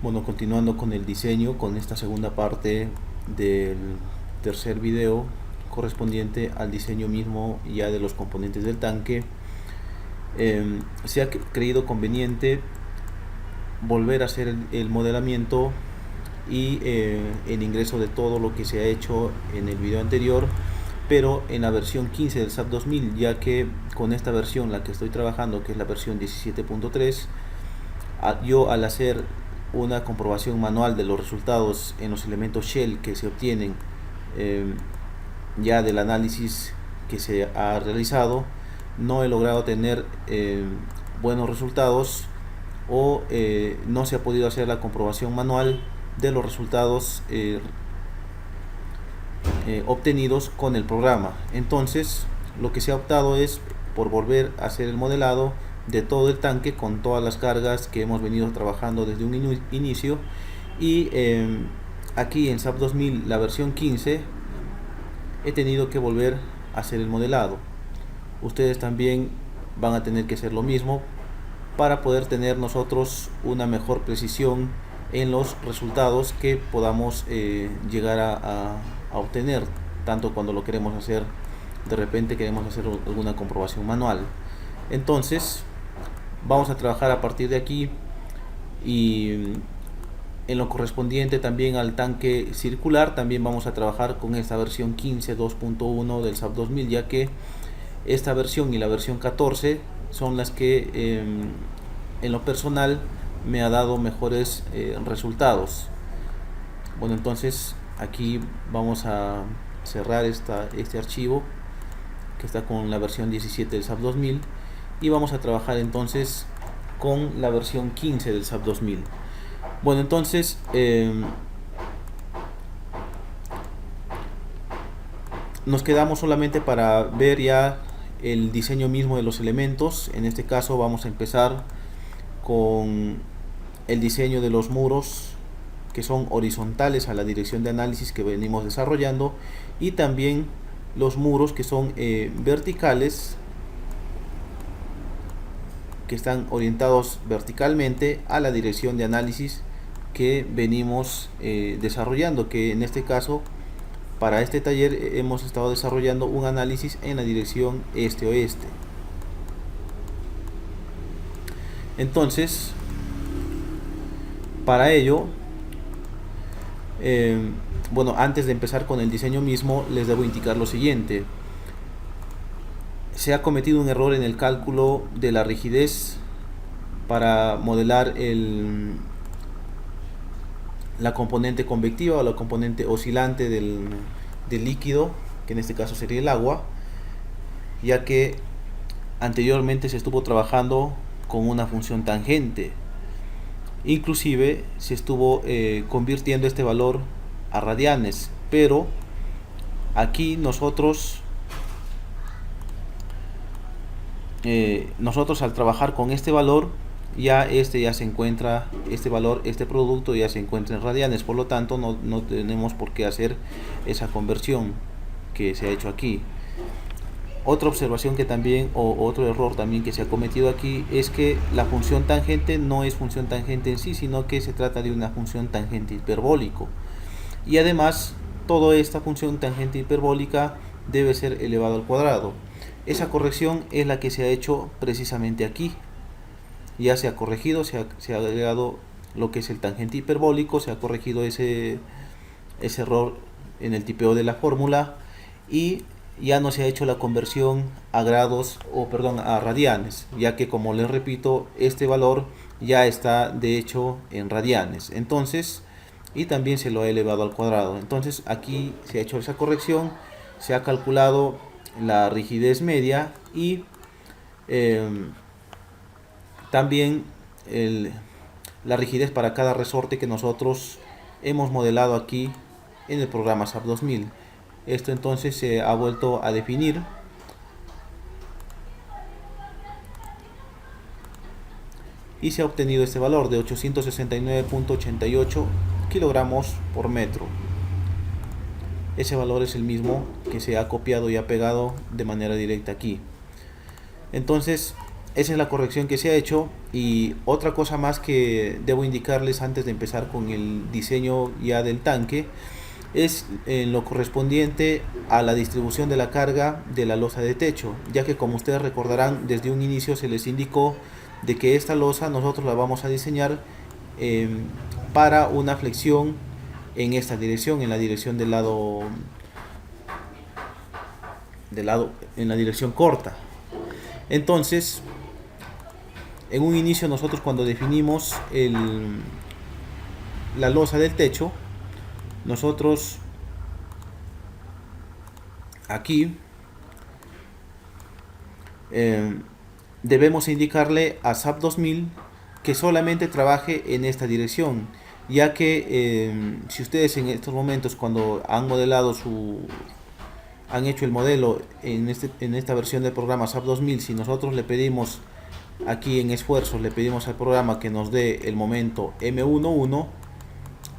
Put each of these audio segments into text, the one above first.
Bueno, continuando con el diseño, con esta segunda parte del tercer video correspondiente al diseño mismo ya de los componentes del tanque, se ha creído conveniente volver a hacer el modelamiento y el ingreso de todo lo que se ha hecho en el video anterior, pero en la versión 15 del SAP 2000, ya que con esta versión, la que estoy trabajando, que es la versión 17.3, yo al hacer una comprobación manual de los resultados en los elementos shell que se obtienen eh, ya del análisis que se ha realizado, no he logrado tener buenos resultados, o no se ha podido hacer la comprobación manual de los resultados obtenidos con el programa. Entonces lo que se ha optado es por volver a hacer el modelado de todo el tanque con todas las cargas que hemos venido trabajando desde un inicio, y aquí en SAP 2000, la versión 15, he tenido que volver a hacer el modelado. Ustedes también van a tener que hacer lo mismo para poder tener nosotros una mejor precisión en los resultados que podamos llegar a obtener, tanto cuando lo queremos hacer, de repente queremos hacer alguna comprobación manual. Entonces vamos a trabajar a partir de aquí, y en lo correspondiente también al tanque circular también vamos a trabajar con esta versión 15 2.1 del SAP 2000, ya que esta versión y la versión 14 son las que en lo personal me ha dado mejores resultados. Bueno, entonces aquí vamos a cerrar este archivo que está con la versión 17 del SAP 2000, y vamos a trabajar entonces con la versión 15 del SAP 2000. Bueno, entonces nos quedamos solamente para ver ya el diseño mismo de los elementos. En este caso vamos a empezar con el diseño de los muros que son horizontales a la dirección de análisis que venimos desarrollando, y también los muros que son verticales, que están orientados verticalmente a la dirección de análisis que venimos desarrollando, que en este caso para este taller hemos estado desarrollando un análisis en la dirección este-oeste. Entonces, para ello, bueno, antes de empezar con el diseño mismo, les debo indicar lo siguiente. Se ha cometido un error en el cálculo de la rigidez para modelar la componente convectiva o la componente oscilante del líquido, que en este caso sería el agua, ya que anteriormente se estuvo trabajando con una función tangente. Inclusive se estuvo convirtiendo este valor a radianes, pero aquí nosotros al trabajar con este valor, ya se encuentra, este valor, este producto ya se encuentra en radianes, por lo tanto no tenemos por qué hacer esa conversión que se ha hecho aquí. Otra observación que también, o otro error también que se ha cometido aquí, es que la función tangente no es función tangente en sí, sino que se trata de una función tangente hiperbólico, y además toda esta función tangente hiperbólica debe ser elevado al cuadrado. Esa corrección es la que se ha hecho precisamente aquí. Ya se ha corregido, se ha agregado lo que es el tangente hiperbólico, se ha corregido ese error en el tipeo de la fórmula, y ya no se ha hecho la conversión a grados, o perdón, a radianes, ya que, como les repito, este valor ya está de hecho en radianes. Entonces, y también se lo ha elevado al cuadrado. Entonces aquí se ha hecho esa corrección, se ha calculado la rigidez media, y también la rigidez para cada resorte que nosotros hemos modelado aquí en el programa SAP 2000. Esto entonces se ha vuelto a definir, y se ha obtenido este valor de 869.88 kilogramos por metro. Ese valor es el mismo que se ha copiado y ha pegado de manera directa aquí. Entonces, esa es la corrección que se ha hecho. Y otra cosa más que debo indicarles antes de empezar con el diseño ya del tanque es en lo correspondiente a la distribución de la carga de la losa de techo, ya que como ustedes recordarán, desde un inicio se les indicó de que esta losa nosotros la vamos a diseñar eh, para una flexión en esta dirección, en la dirección en la dirección corta. Entonces, en un inicio nosotros cuando definimos la losa del techo, nosotros aquí eh, debemos indicarle a SAP 2000 que solamente trabaje en esta dirección, ya que si ustedes en estos momentos cuando han modelado han hecho el modelo en esta versión del programa SAP 2000, si nosotros le pedimos aquí en esfuerzos, le pedimos al programa que nos dé el momento M11,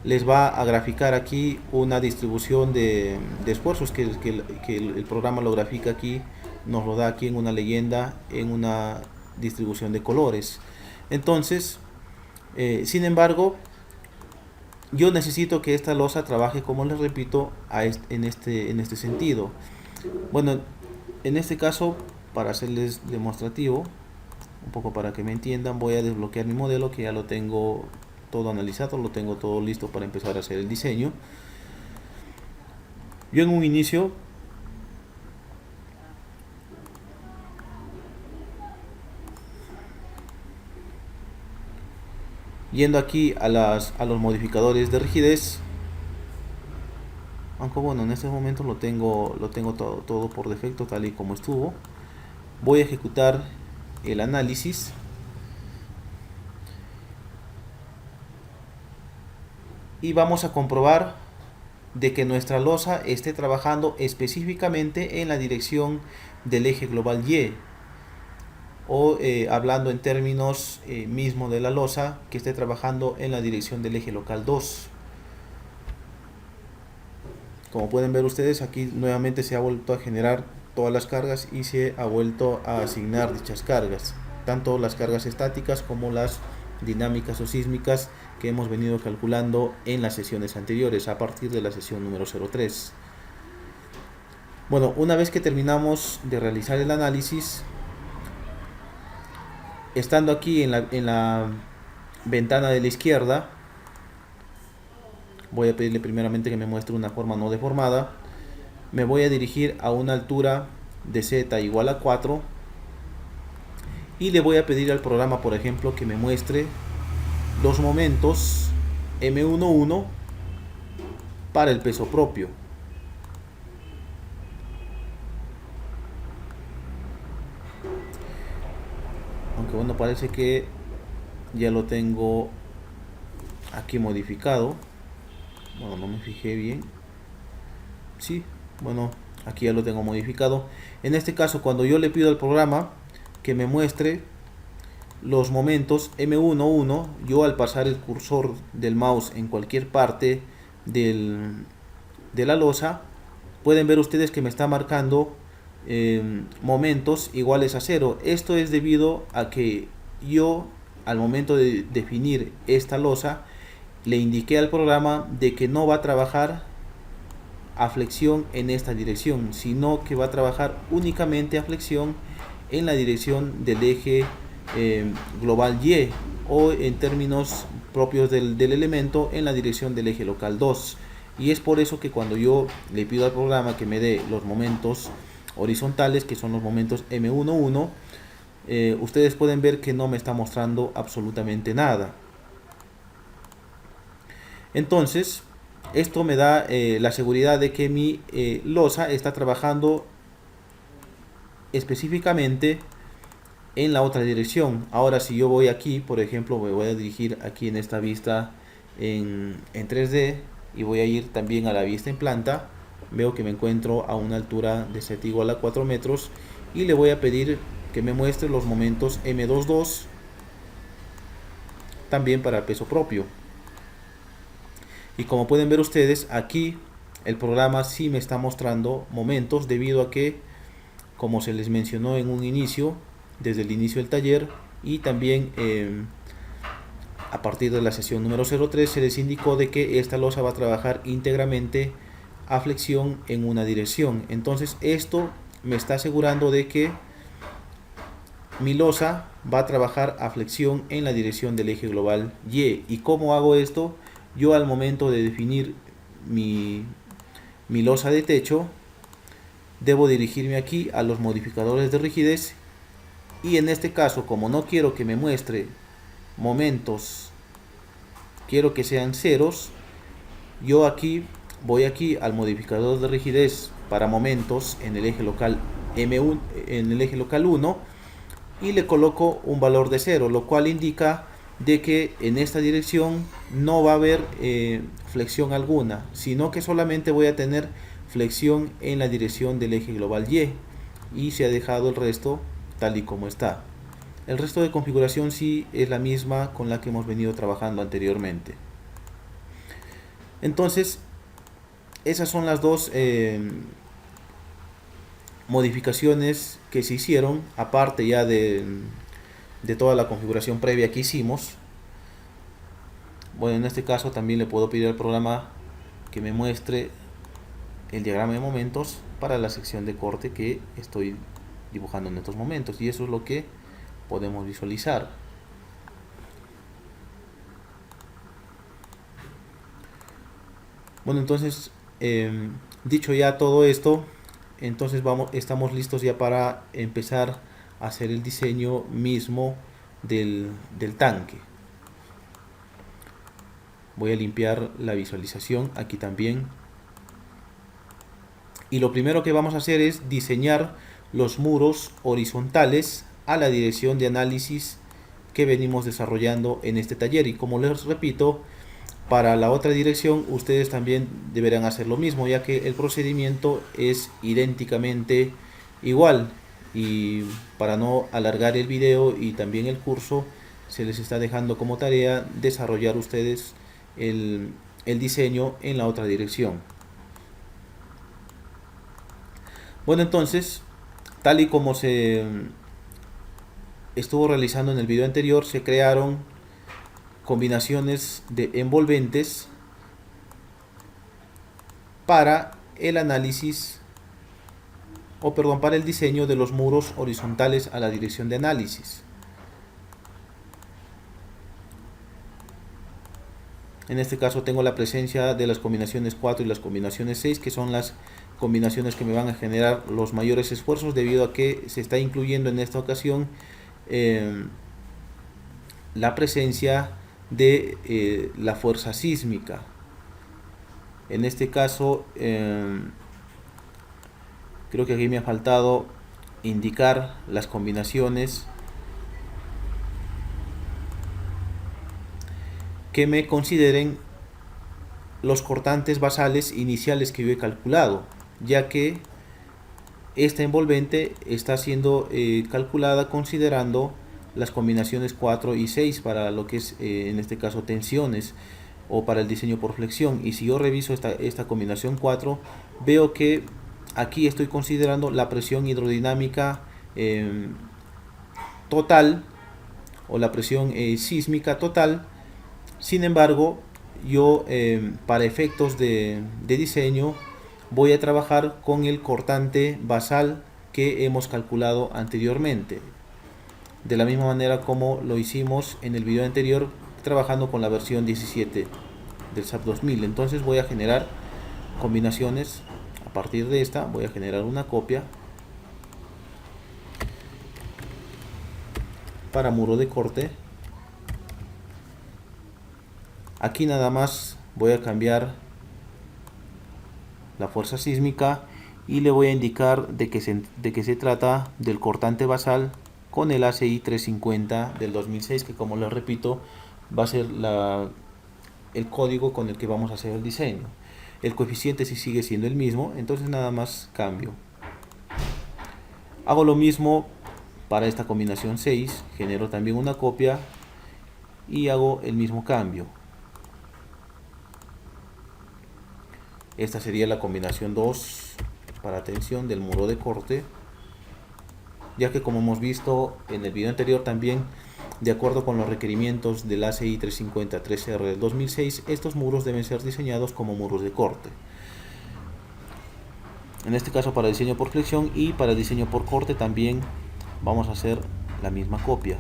les va a graficar aquí una distribución de esfuerzos que el programa lo grafica aquí, nos lo da aquí en una leyenda, en una distribución de colores. Entonces, sin embargo, yo necesito que esta losa trabaje, como les repito, en este sentido. Bueno, en este caso, para hacerles demostrativo, un poco para que me entiendan, voy a desbloquear mi modelo que ya lo tengo todo analizado, lo tengo todo listo para empezar a hacer el diseño. Yo en un inicio yendo aquí a los modificadores de rigidez, aunque bueno, en este momento lo tengo todo por defecto tal y como estuvo. Voy a ejecutar el análisis y vamos a comprobar de que nuestra losa esté trabajando específicamente en la dirección del eje global Y, o hablando en términos mismo de la losa, que esté trabajando en la dirección del eje local 2. Como pueden ver ustedes, aquí nuevamente se ha vuelto a generar todas las cargas y se ha vuelto a asignar dichas cargas, tanto las cargas estáticas como las dinámicas o sísmicas que hemos venido calculando en las sesiones anteriores a partir de la sesión número 03. Bueno, una vez que terminamos de realizar el análisis, estando aquí en la ventana de la izquierda, voy a pedirle primeramente que me muestre una forma no deformada. Me voy a dirigir a una altura de z igual a 4 y le voy a pedir al programa, por ejemplo, que me muestre los momentos M11 para el peso propio. Aunque bueno, parece que ya lo tengo aquí modificado. Bueno, no me fijé bien. Sí, bueno, aquí ya lo tengo modificado. En este caso, cuando yo le pido al programa que me muestre los momentos M11, yo al pasar el cursor del mouse en cualquier parte de la losa, pueden ver ustedes que me está marcando momentos iguales a 0. Esto es debido a que yo, al momento de definir esta losa, le indiqué al programa de que no va a trabajar a flexión en esta dirección, sino que va a trabajar únicamente a flexión en la dirección del eje global Y, o en términos propios del elemento, en la dirección del eje local 2. Y es por eso que cuando yo le pido al programa que me dé los momentos horizontales, que son los momentos M11, ustedes pueden ver que no me está mostrando absolutamente nada. Entonces, esto me da la seguridad de que mi losa está trabajando específicamente en la otra dirección. Ahora, si yo voy aquí, por ejemplo, me voy a dirigir aquí en esta vista en 3D y voy a ir también a la vista en planta, veo que me encuentro a una altura de z igual a 4 metros y le voy a pedir que me muestre los momentos M22 también para peso propio. Y como pueden ver ustedes, aquí el programa sí me está mostrando momentos, debido a que, como se les mencionó en un inicio, desde el inicio del taller, y también a partir de la sesión número 03 se les indicó de que esta losa va a trabajar íntegramente a flexión en una dirección. Entonces esto me está asegurando de que mi losa va a trabajar a flexión en la dirección del eje global Y. ¿Y cómo hago esto? Yo, al momento de definir mi losa de techo, debo dirigirme aquí a los modificadores de rigidez, y en este caso, como no quiero que me muestre momentos, quiero que sean ceros, yo aquí voy al modificador de rigidez para momentos en el eje local M1, en el eje local 1, y le coloco un valor de 0, lo cual indica de que en esta dirección no va a haber flexión alguna, sino que solamente voy a tener flexión en la dirección del eje global y se ha dejado el resto tal y como está. El resto de configuración sí es la misma con la que hemos venido trabajando anteriormente. Entonces, esas son las dos modificaciones que se hicieron, aparte ya de toda la configuración previa que hicimos. Bueno, en este caso también le puedo pedir al programa que me muestre el diagrama de momentos para la sección de corte que estoy dibujando en estos momentos, y eso es lo que podemos visualizar. Bueno, entonces dicho ya todo esto, entonces estamos listos ya para empezar a hacer el diseño mismo del tanque. Voy a limpiar la visualización aquí también, y lo primero que vamos a hacer es diseñar los muros horizontales a la dirección de análisis que venimos desarrollando en este taller. Y como les repito, para la otra dirección ustedes también deberán hacer lo mismo, ya que el procedimiento es idénticamente igual. Y para no alargar el video y también el curso, se les está dejando como tarea desarrollar ustedes el diseño en la otra dirección. Bueno, entonces, tal y como se estuvo realizando en el video anterior, se crearon combinaciones de envolventes para el análisis, para el diseño de los muros horizontales a la dirección de análisis. En este caso tengo la presencia de las combinaciones 4 y las combinaciones 6, que son las combinaciones que me van a generar los mayores esfuerzos, debido a que se está incluyendo en esta ocasión la presencia de la fuerza sísmica. En este caso creo que aquí me ha faltado indicar las combinaciones que me consideren los cortantes basales iniciales que yo he calculado, ya que esta envolvente está siendo calculada considerando las combinaciones 4 y 6 para lo que es en este caso tensiones, o para el diseño por flexión. Y si yo reviso esta combinación 4, veo que aquí estoy considerando la presión hidrodinámica total, o la presión sísmica total. Sin embargo, yo para efectos de diseño voy a trabajar con el cortante basal que hemos calculado anteriormente, de la misma manera como lo hicimos en el video anterior, trabajando con la versión 17 del SAP 2000. Entonces voy a generar combinaciones. A partir de esta voy a generar una copia para muro de corte. Aquí nada más voy a cambiar la fuerza sísmica y le voy a indicar de que se trata del cortante basal con el ACI 350 del 2006, que, como les repito, va a ser el código con el que vamos a hacer el diseño. El coeficiente sí sigue siendo el mismo, entonces nada más cambio. Hago lo mismo para esta combinación 6, genero también una copia y hago el mismo cambio. Esta sería la combinación 2 para tensión del muro de corte. ya que como hemos visto en el video anterior también, de acuerdo con los requerimientos del ACI 350-3R del 2006, estos muros deben ser diseñados como muros de corte. En este caso para diseño por flexión y para diseño por corte también vamos a hacer la misma copia.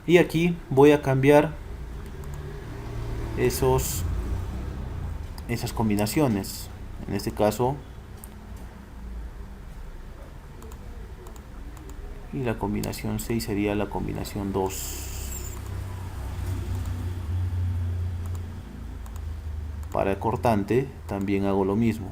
Y aquí voy a cambiar esas combinaciones. En este caso, y la combinación 6 sería la combinación 2. Para el cortante también hago lo mismo.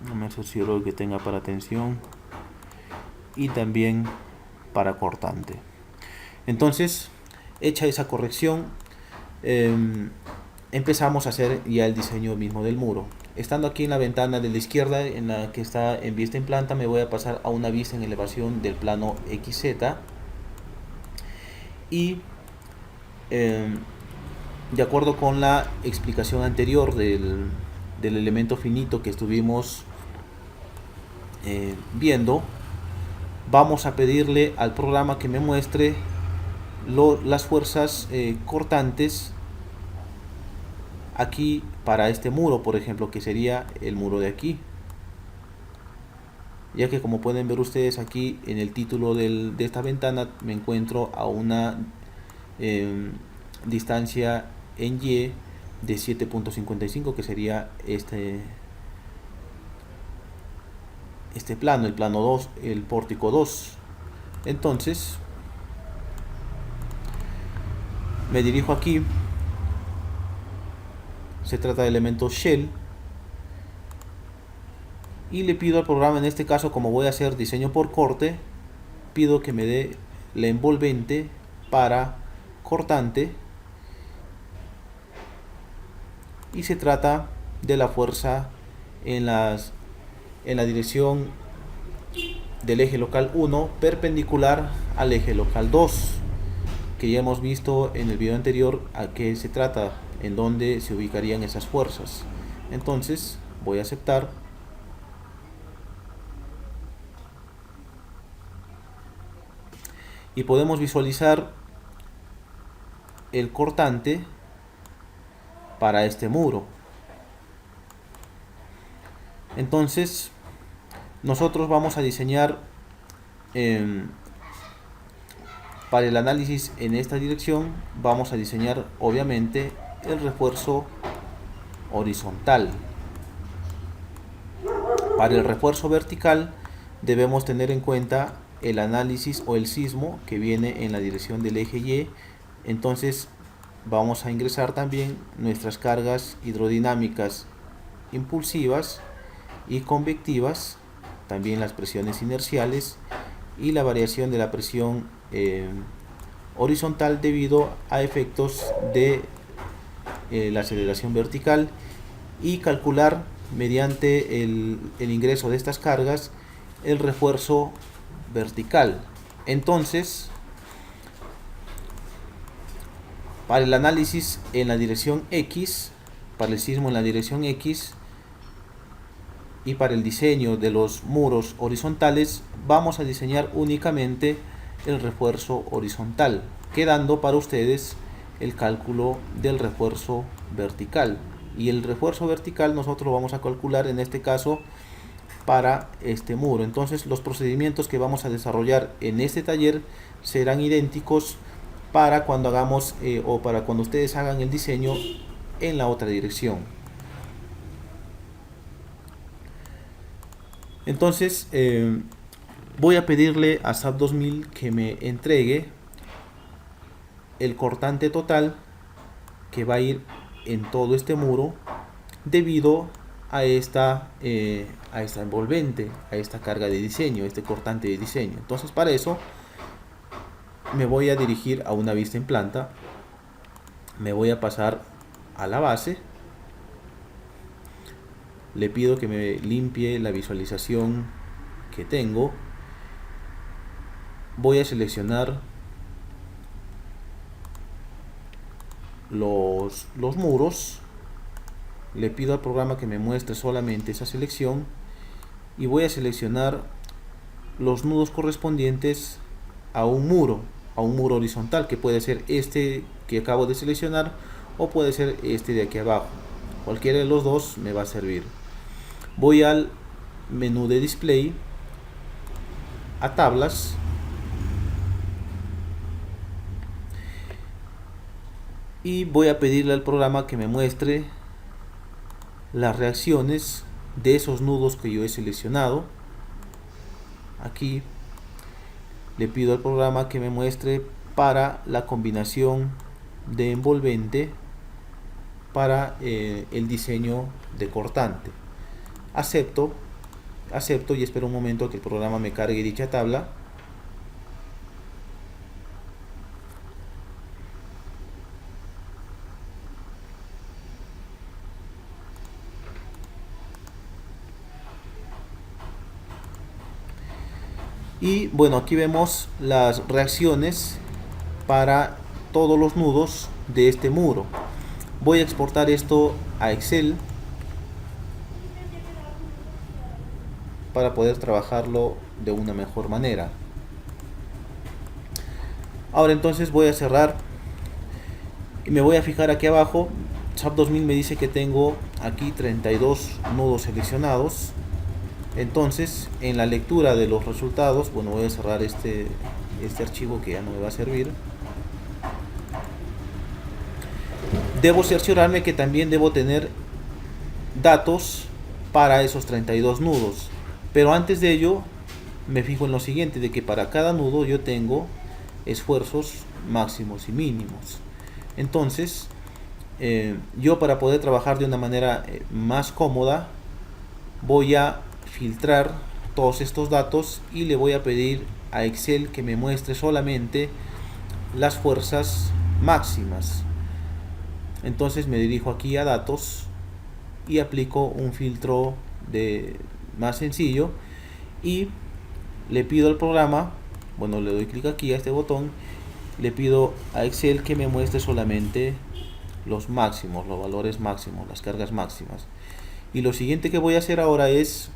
No me asociero que tenga para tensión y también para cortante. Entonces, hecha esa corrección, empezamos a hacer ya el diseño mismo del muro. Estando aquí en la ventana de la izquierda, en la que está en vista en planta, me voy a pasar a una vista en elevación del plano XZ. Y de acuerdo con la explicación anterior del elemento finito que estuvimos viendo, vamos a pedirle al programa que me muestre las fuerzas cortantes aquí para este muro, por ejemplo, que sería el muro de aquí, ya que como pueden ver ustedes aquí en el título de esta ventana me encuentro a una distancia en Y de 7.55, que sería este plano, el plano 2, el pórtico 2. Entonces me dirijo aquí, se trata de elementos shell, y le pido al programa, en este caso como voy a hacer diseño por corte, pido que me dé la envolvente para cortante, y se trata de la fuerza en la dirección del eje local 1 perpendicular al eje local 2, que ya hemos visto en el video anterior a qué se trata, en dónde se ubicarían esas fuerzas. Entonces voy a aceptar y podemos visualizar el cortante para este muro. Entonces nosotros vamos a diseñar para el análisis en esta dirección, vamos a diseñar obviamente el refuerzo horizontal. Para el refuerzo vertical debemos tener en cuenta el análisis o el sismo que viene en la dirección del eje Y. Entonces vamos a ingresar también nuestras cargas hidrodinámicas impulsivas y convectivas, también las presiones inerciales y la variación de la presión horizontal debido a efectos de la aceleración vertical, y calcular mediante el ingreso de estas cargas el refuerzo vertical. Entonces, para el análisis en la dirección X, para el sismo en la dirección X, y para el diseño de los muros horizontales, vamos a diseñar únicamente el refuerzo horizontal, quedando para ustedes el cálculo del refuerzo vertical. Y el refuerzo vertical nosotros lo vamos a calcular en este caso para este muro. Entonces los procedimientos que vamos a desarrollar en este taller serán idénticos para cuando hagamos o para cuando ustedes hagan el diseño en la otra dirección. Entonces voy a pedirle a SAP 2000 que me entregue el cortante total que va a ir en todo este muro debido a esta envolvente, a esta carga de diseño, este cortante de diseño. Entonces para eso me voy a dirigir a una vista en planta, me voy a pasar a la base, le pido que me limpie la visualización que tengo, voy a seleccionar los muros, le pido al programa que me muestre solamente esa selección y voy a seleccionar los nudos correspondientes a un muro horizontal, que puede ser este que acabo de seleccionar o puede ser este de aquí abajo. Cualquiera de los dos me va a servir. Voy al menú de display, a tablas, y voy a pedirle al programa que me muestre las reacciones de esos nudos que yo he seleccionado. Aquí le pido al programa que me muestre para la combinación de envolvente para el diseño de cortante. Acepto y espero un momento que el programa me cargue dicha tabla. Y bueno, aquí vemos las reacciones para todos los nudos de este muro. Voy a exportar esto a Excel para poder trabajarlo de una mejor manera. Ahora entonces voy a cerrar y me voy a fijar aquí abajo. SAP 2000 me dice que tengo aquí 32 nudos seleccionados. Entonces, en la lectura de los resultados, bueno, voy a cerrar este archivo que ya no me va a servir. Debo cerciorarme que también debo tener datos para esos 32 nudos. Pero antes de ello, me fijo en lo siguiente, de que para cada nudo yo tengo esfuerzos máximos y mínimos. Entonces, yo para poder trabajar de una manera más cómoda, voy a filtrar todos estos datos y le voy a pedir a Excel que me muestre solamente las fuerzas máximas. Entonces me dirijo aquí a datos y aplico un filtro más sencillo y le pido al programa, bueno, le doy clic aquí a este botón, le pido a Excel que me muestre solamente los máximos, los valores máximos, las cargas máximas. Y lo siguiente que voy a hacer ahora es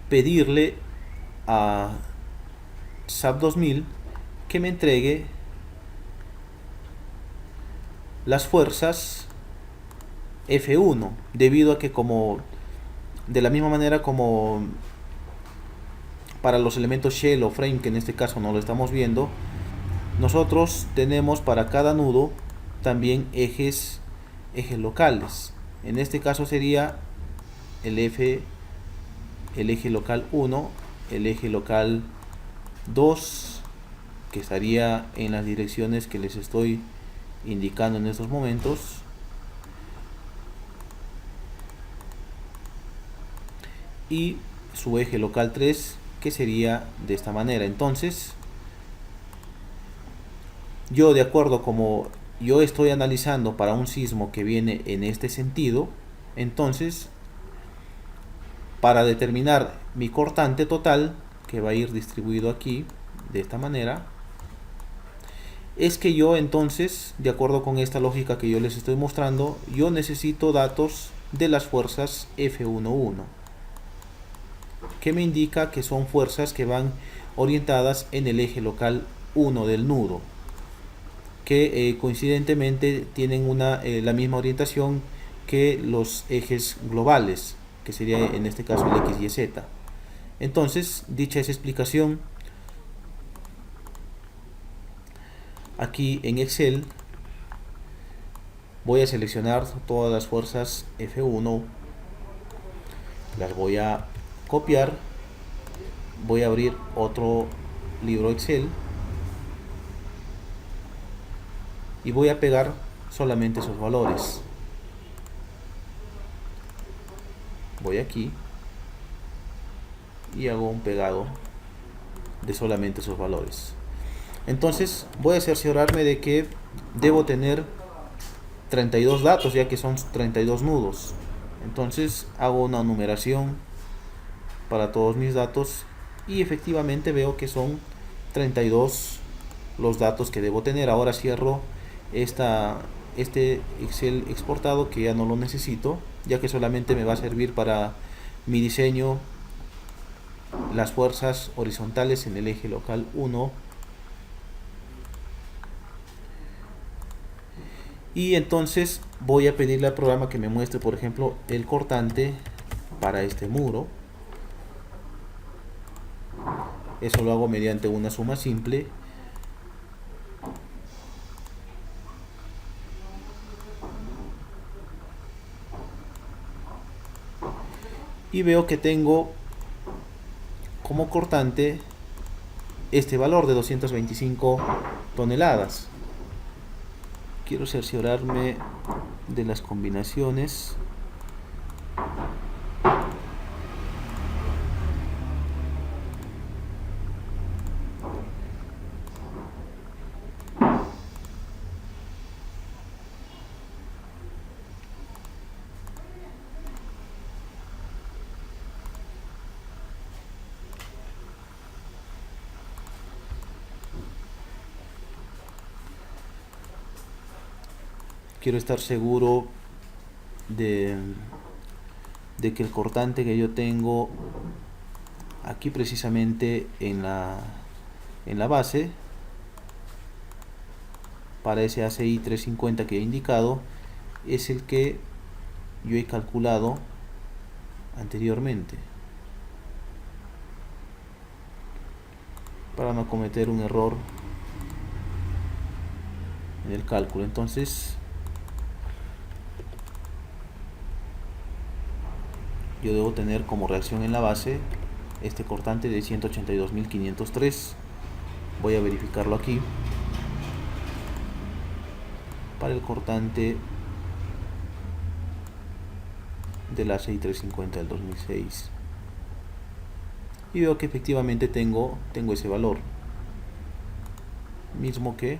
pedirle a SAP 2000 que me entregue las fuerzas F1, debido a que de la misma manera como para los elementos shell o frame, que en este caso no lo estamos viendo, nosotros tenemos para cada nudo también ejes locales. En este caso sería el eje local 1, el eje local 2, que estaría en las direcciones que les estoy indicando en estos momentos, y su eje local 3, que sería de esta manera. Entonces, yo, de acuerdo como yo estoy analizando para un sismo que viene en este sentido, entonces para determinar mi cortante total, que va a ir distribuido aquí de esta manera, es que yo entonces, de acuerdo con esta lógica que yo les estoy mostrando, yo necesito datos de las fuerzas F11, que me indica que son fuerzas que van orientadas en el eje local 1 del nudo, que coincidentemente tienen la misma orientación que los ejes globales, que sería en este caso el X y Z. Entonces, dicha esa explicación, aquí en Excel voy a seleccionar todas las fuerzas F1 las voy a copiar, voy a abrir otro libro Excel y voy a pegar solamente esos valores. Voy aquí y hago un pegado de solamente esos valores. Entonces voy a cerciorarme de que debo tener 32 datos, ya que son 32 nudos. Entonces hago una numeración para todos mis datos y efectivamente veo que son 32 los datos que debo tener. Ahora cierro este Excel exportado, que ya no lo necesito, ya que solamente me va a servir para mi diseño, las fuerzas horizontales en el eje local 1. Y entonces voy a pedirle al programa que me muestre, por ejemplo, el cortante para este muro. Eso lo hago mediante una suma simple. Y veo que tengo como cortante este valor de 225 toneladas. Quiero cerciorarme de las combinaciones. Quiero estar seguro de que el cortante que yo tengo aquí precisamente en la base, para ese ACI 350 que he indicado, es el que yo he calculado anteriormente, para no cometer un error en el cálculo. Entonces yo debo tener como reacción en la base este cortante de 182.503. Voy a verificarlo aquí para el cortante del ACI 350 del 2006 y veo que efectivamente tengo ese valor mismo que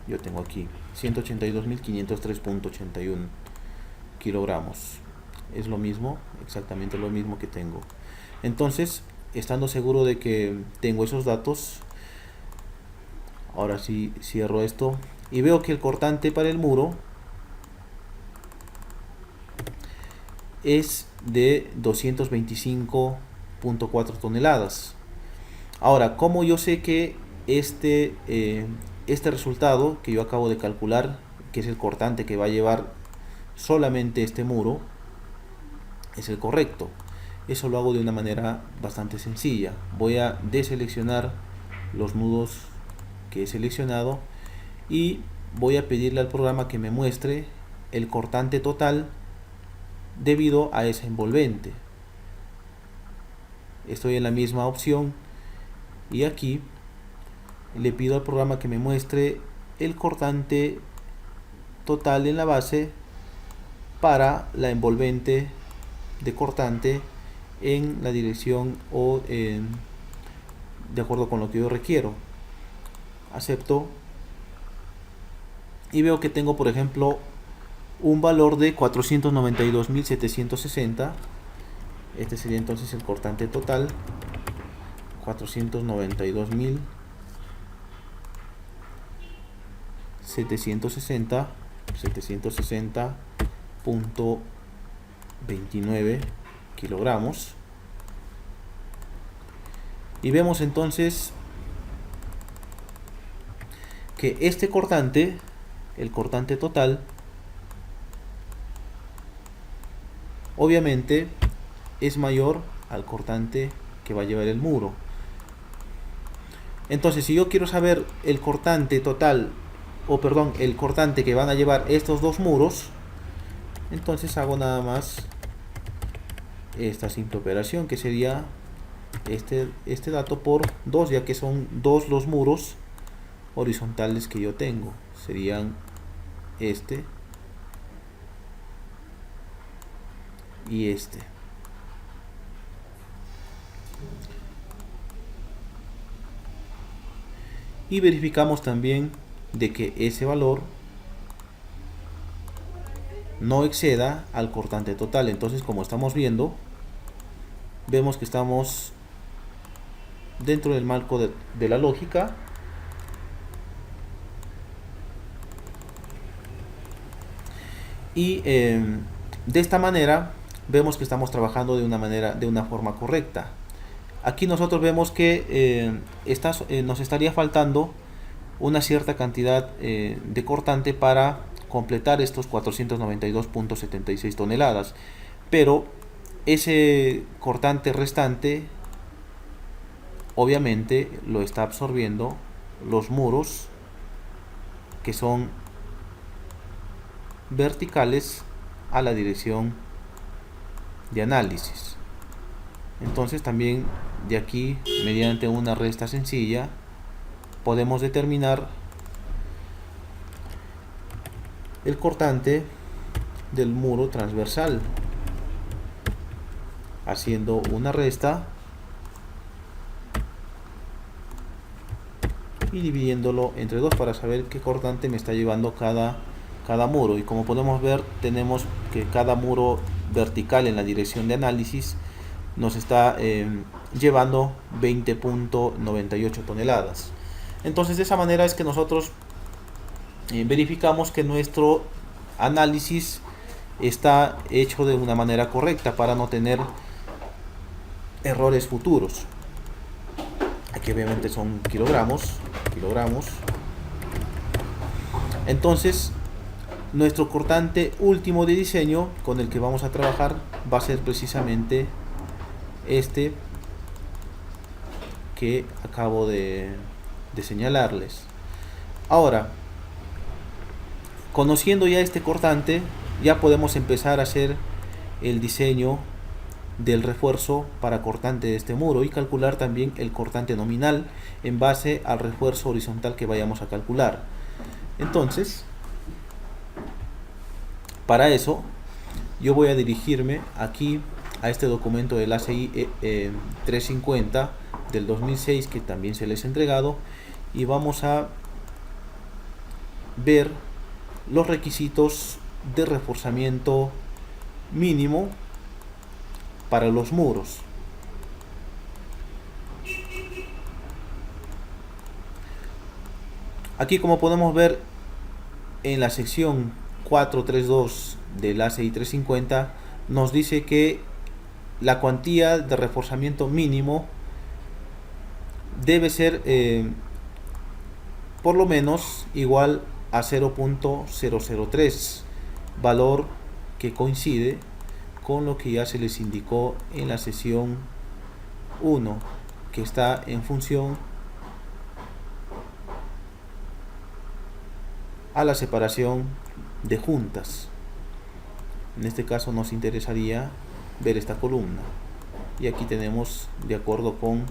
yo tengo aquí, 182.503.81 kilogramos. Es lo mismo, exactamente lo mismo que tengo. Entonces, estando seguro de que tengo esos datos, ahora sí cierro esto y veo que el cortante para el muro es de 225.4 toneladas. Ahora, ¿cómo yo sé que este resultado que yo acabo de calcular, que es el cortante que va a llevar solamente este muro, es el correcto? Eso lo hago de una manera bastante sencilla. Voy a deseleccionar los nudos que he seleccionado y voy a pedirle al programa que me muestre el cortante total debido a esa envolvente. Estoy en la misma opción y aquí le pido al programa que me muestre el cortante total en la base para la envolvente de cortante en la dirección o de acuerdo con lo que yo requiero. Acepto y veo que tengo, por ejemplo, un valor de 492.760. Este sería entonces el cortante total, 760.29 kilogramos. Y vemos entonces que este cortante, el cortante total, obviamente es mayor al cortante que va a llevar el muro. Entonces, si yo quiero saber el cortante total, o perdón, el cortante que van a llevar estos dos muros, entonces hago nada más esta simple operación, que sería este dato por 2, ya que son 2 los muros horizontales que yo tengo. Serían este y este. Y verificamos también de que ese valor no exceda al cortante total. Entonces, como estamos viendo, vemos que estamos dentro del marco de la lógica. Y de esta manera vemos que estamos trabajando de una forma correcta. Aquí nosotros vemos que nos estaría faltando una cierta cantidad de cortante para completar estos 492.76 toneladas, pero ese cortante restante obviamente lo está absorbiendo los muros que son verticales a la dirección de análisis. Entonces también de aquí, mediante una resta sencilla, podemos determinar el cortante del muro transversal haciendo una resta y dividiéndolo entre 2 para saber qué cortante me está llevando cada muro. Y como podemos ver, tenemos que cada muro vertical en la dirección de análisis nos está llevando 20.98 toneladas. Entonces de esa manera es que nosotros verificamos que nuestro análisis está hecho de una manera correcta para no tener errores futuros. Aquí obviamente son kilogramos. Entonces nuestro cortante último de diseño con el que vamos a trabajar va a ser precisamente este que acabo de señalarles. Ahora, conociendo ya este cortante, ya podemos empezar a hacer el diseño del refuerzo para cortante de este muro y calcular también el cortante nominal en base al refuerzo horizontal que vayamos a calcular. Entonces, para eso yo voy a dirigirme aquí a este documento del ACI 350 del 2006 que también se les ha entregado, y vamos a ver los requisitos de reforzamiento mínimo para los muros. Aquí, como podemos ver en la sección 432 del ACI 350, nos dice que la cuantía de reforzamiento mínimo debe ser por lo menos igual a 0.003, valor que coincide con lo que ya se les indicó en la sesión 1, que está en función a la separación de juntas. En este caso nos interesaría ver esta columna, y aquí tenemos, de acuerdo con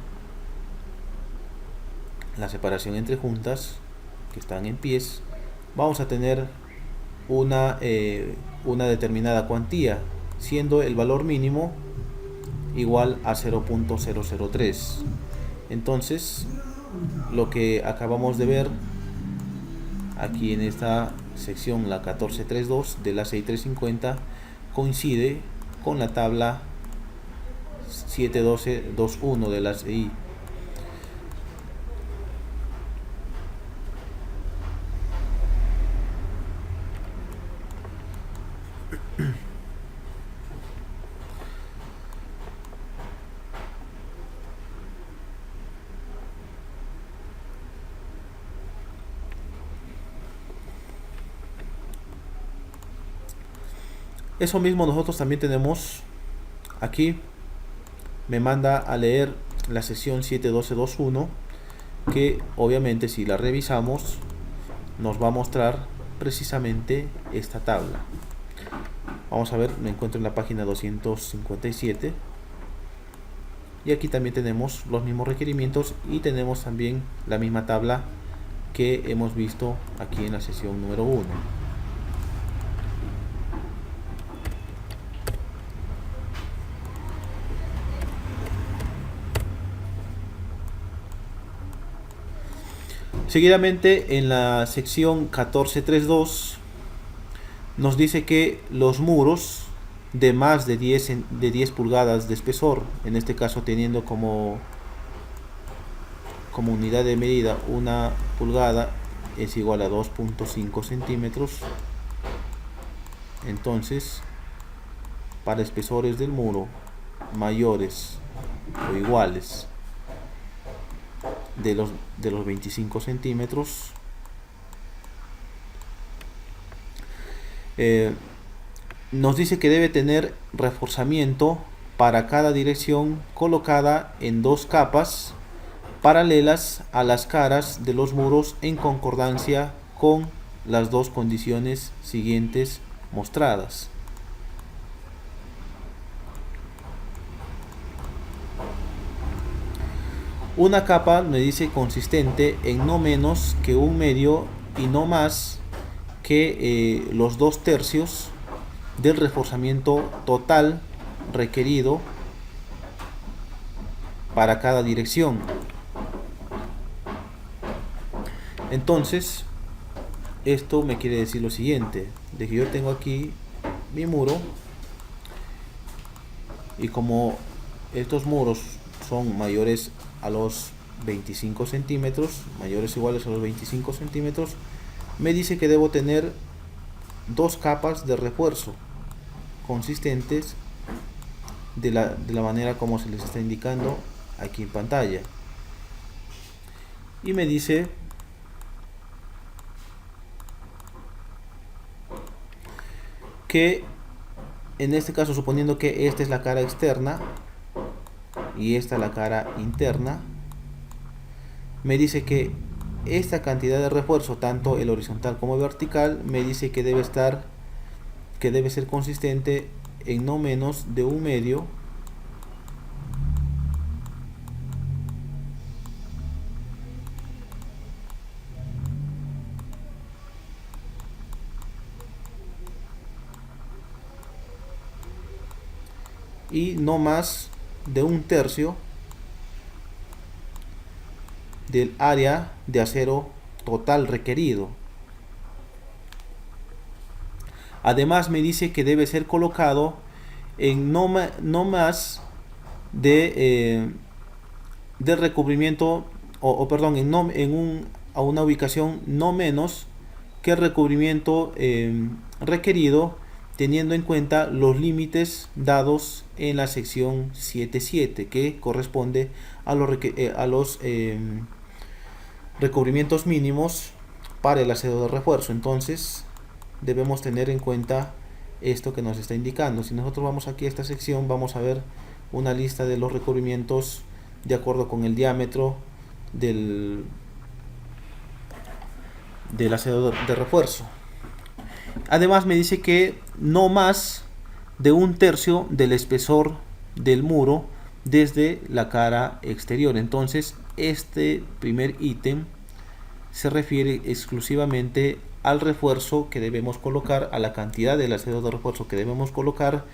la separación entre juntas que están en pies, vamos a tener una determinada cuantía, siendo el valor mínimo igual a 0.003. Entonces, lo que acabamos de ver aquí en esta sección, la 1432 de la ACI 350, coincide con la tabla 712.21 de la ACI. Eso mismo nosotros también tenemos aquí, me manda a leer la sesión 712.21, que obviamente si la revisamos nos va a mostrar precisamente esta tabla. Vamos a ver, me encuentro en la página 257 y aquí también tenemos los mismos requerimientos y tenemos también la misma tabla que hemos visto aquí en la sesión número 1. Seguidamente, en la sección 14.3.2 nos dice que los muros de más de 10 pulgadas de espesor, en este caso teniendo como unidad de medida una pulgada es igual a 2.5 centímetros. Entonces, para espesores del muro mayores o iguales de los 25 centímetros, nos dice que debe tener reforzamiento para cada dirección colocada en 2 capas paralelas a las caras de los muros en concordancia con las 2 condiciones siguientes mostradas. Una capa me dice consistente en no menos que 1/2 y no más que los 2/3 del reforzamiento total requerido para cada dirección. Entonces, esto me quiere decir lo siguiente, de que yo tengo aquí mi muro y como estos muros son mayores a los 25 centímetros, mayores o iguales a los 25 centímetros, me dice que debo tener 2 capas de refuerzo consistentes de la manera como se les está indicando aquí en pantalla. Y me dice que en este caso, suponiendo que esta es la cara externa y esta la cara interna, me dice que esta cantidad de refuerzo, tanto el horizontal como el vertical, me dice que debe ser consistente en no menos de 1/2 y no más de 1/3 del área de acero total requerido. Además me dice que debe ser colocado en no más de recubrimiento a una ubicación no menos que el recubrimiento requerido, teniendo en cuenta los límites dados en la sección 7.7, que corresponde a los recubrimientos mínimos para el acero de refuerzo. Entonces debemos tener en cuenta esto que nos está indicando. Si nosotros vamos aquí a esta sección, vamos a ver una lista de los recubrimientos de acuerdo con el diámetro del acero de refuerzo. Además me dice que no más de 1/3 del espesor del muro desde la cara exterior. Entonces este primer ítem se refiere exclusivamente al refuerzo que debemos colocar, a la cantidad del acero de refuerzo que debemos colocar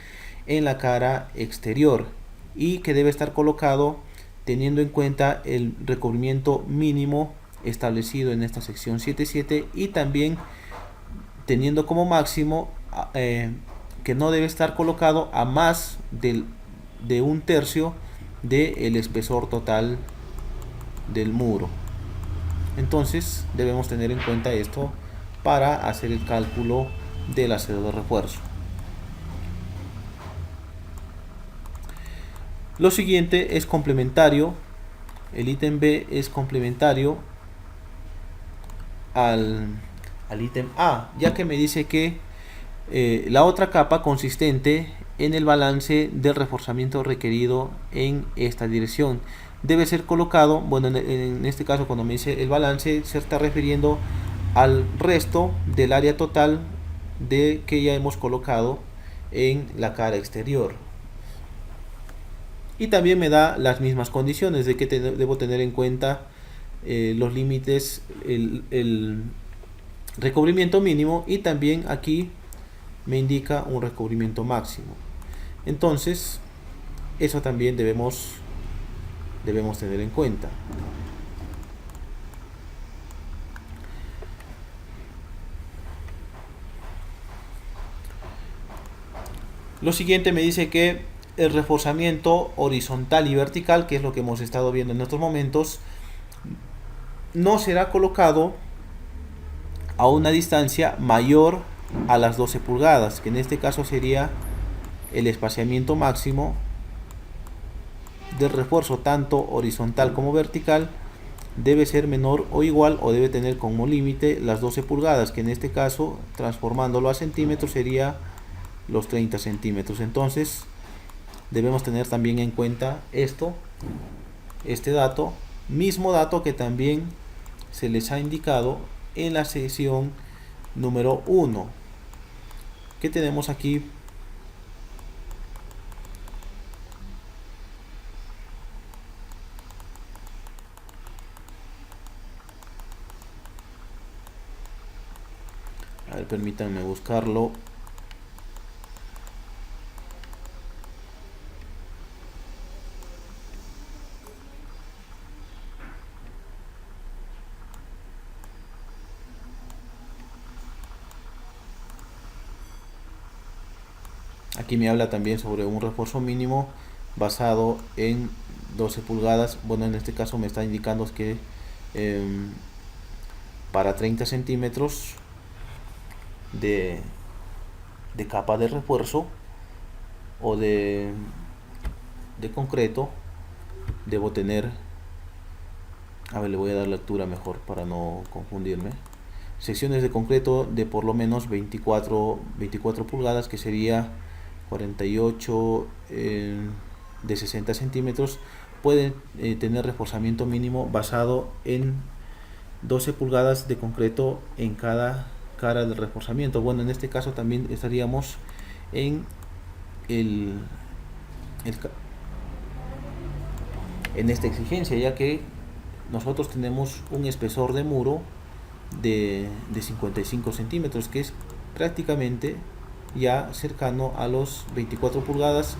en la cara exterior, y que debe estar colocado teniendo en cuenta el recubrimiento mínimo establecido en esta sección 7.7 y también teniendo como máximo que no debe estar colocado a más de 1/3 del espesor total del muro. Entonces debemos tener en cuenta esto para hacer el cálculo del acero de refuerzo. Lo siguiente es complementario. El ítem B es complementario al ítem A, ya que me dice que la otra capa consistente en el balance del reforzamiento requerido en esta dirección debe ser colocado, bueno, en este caso cuando me dice el balance se está refiriendo al resto del área total de que ya hemos colocado en la cara exterior. Y también me da las mismas condiciones de que debo tener en cuenta los límites, el recubrimiento mínimo, y también aquí me indica un recubrimiento máximo. Entonces eso también debemos tener en cuenta. Lo siguiente me dice que el reforzamiento horizontal y vertical, que es lo que hemos estado viendo en estos momentos, no será colocado a una distancia mayor a las 12 pulgadas, que en este caso sería el espaciamiento máximo del refuerzo tanto horizontal como vertical. Debe ser menor o igual, o debe tener como límite las 12 pulgadas, que en este caso, transformándolo a centímetros, sería los 30 centímetros. Entonces debemos tener también en cuenta este dato, mismo dato que también se les ha indicado en la sección número 1, que tenemos aquí. A ver, permítanme buscarlo. Aquí me habla también sobre un refuerzo mínimo basado en 12 pulgadas. Bueno, en este caso me está indicando que para 30 centímetros de capa de refuerzo o de concreto, debo tener, a ver, le voy a dar lectura mejor para no confundirme, secciones de concreto de por lo menos 24 pulgadas, que sería 48 de 60 centímetros. Pueden tener reforzamiento mínimo basado en 12 pulgadas de concreto en cada cara del reforzamiento. Bueno, en este caso también estaríamos en en esta exigencia, ya que nosotros tenemos un espesor de muro de 55 centímetros, que es prácticamente ya cercano a los 24 pulgadas,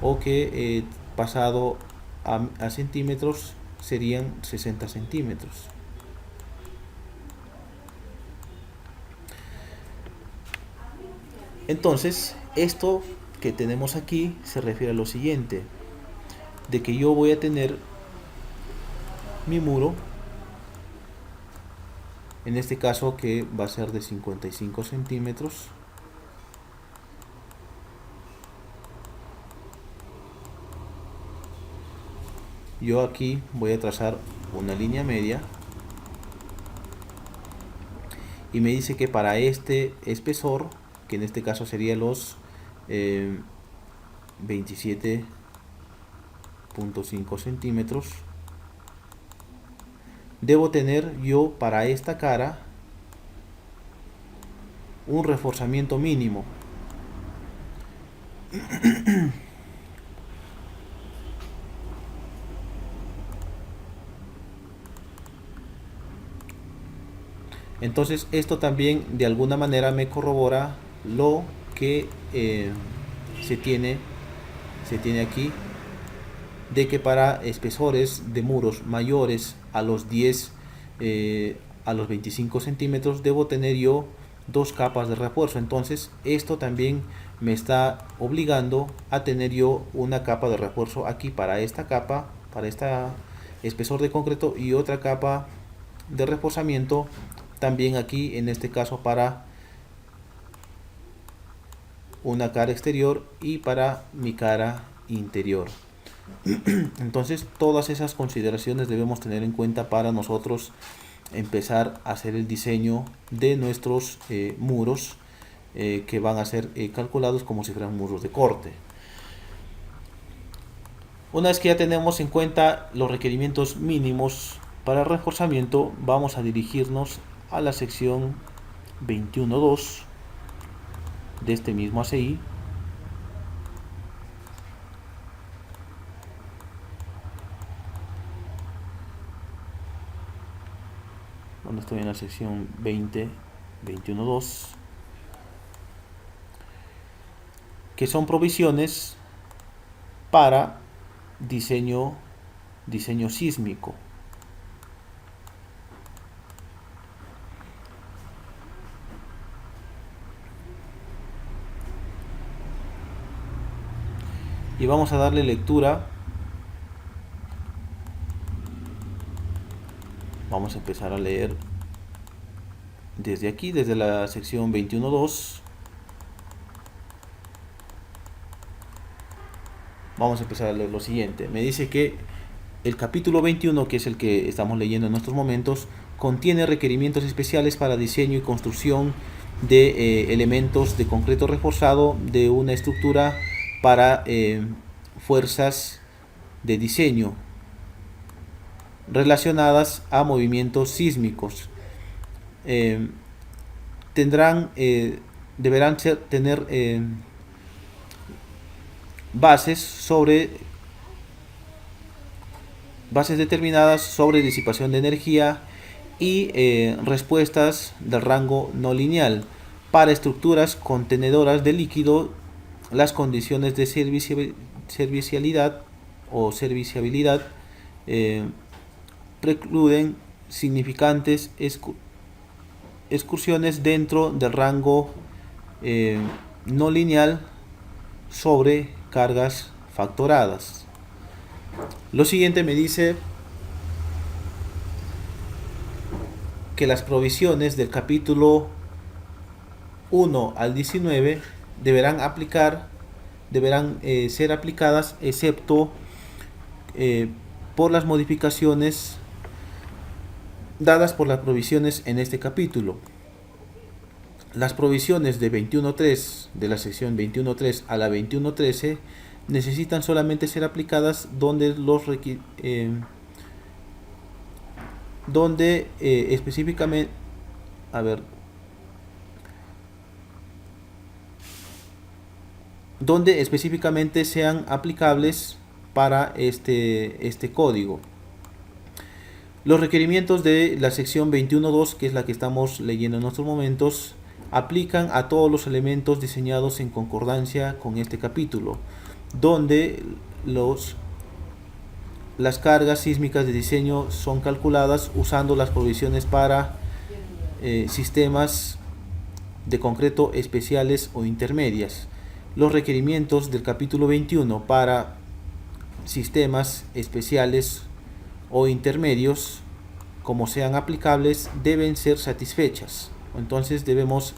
o que pasado a centímetros serían 60 centímetros. Entonces, esto que tenemos aquí se refiere a lo siguiente, de que yo voy a tener mi muro, en este caso que va a ser de 55 centímetros. Yo aquí voy a trazar una línea media y me dice que para este espesor, que en este caso sería los 27.5 centímetros, debo tener yo para esta cara un reforzamiento mínimo. Entonces esto también de alguna manera me corrobora lo que se tiene aquí, de que para espesores de muros mayores a los 25 centímetros debo tener yo dos capas de refuerzo. Entonces esto también me está obligando a tener yo una capa de refuerzo aquí para esta capa, para esta espesor de concreto, y otra capa de reforzamiento también aquí, en este caso para una cara exterior y para mi cara interior. Entonces todas esas consideraciones debemos tener en cuenta para nosotros empezar a hacer el diseño de nuestros muros, que van a ser calculados como si fueran muros de corte. Una vez que ya tenemos en cuenta los requerimientos mínimos para el reforzamiento, vamos a dirigirnos a la sección 21.2 de este mismo ACI, estoy en la sección 21.2, que son provisiones para diseño sísmico. Y vamos a darle lectura. Vamos a empezar a leer desde aquí, desde la sección 21.2. Vamos a empezar a leer lo siguiente. Me dice que el capítulo 21, que es el que estamos leyendo en estos momentos, contiene requerimientos especiales para diseño y construcción de elementos de concreto reforzado de una estructura para fuerzas de diseño relacionadas a movimientos sísmicos. Deberán tener bases determinadas sobre disipación de energía y respuestas del rango no lineal para estructuras contenedoras de líquido. Las condiciones de servicialidad o serviciabilidad precluden significantes excursiones dentro del rango no lineal sobre cargas factoradas. Lo siguiente me dice que las provisiones del capítulo 1 al 19 deberán ser aplicadas excepto por las modificaciones dadas por las provisiones en este capítulo. Las provisiones de 21.3 de la sección 21.3 a la 21.13 necesitan solamente ser aplicadas donde específicamente donde específicamente sean aplicables para este código. Los requerimientos de la sección 21.2, que es la que estamos leyendo en estos momentos, aplican a todos los elementos diseñados en concordancia con este capítulo, donde las cargas sísmicas de diseño son calculadas usando las provisiones para sistemas de concreto especiales o intermedias. Los requerimientos del capítulo 21 para sistemas especiales o intermedios, como sean aplicables, deben ser satisfechas. Entonces debemos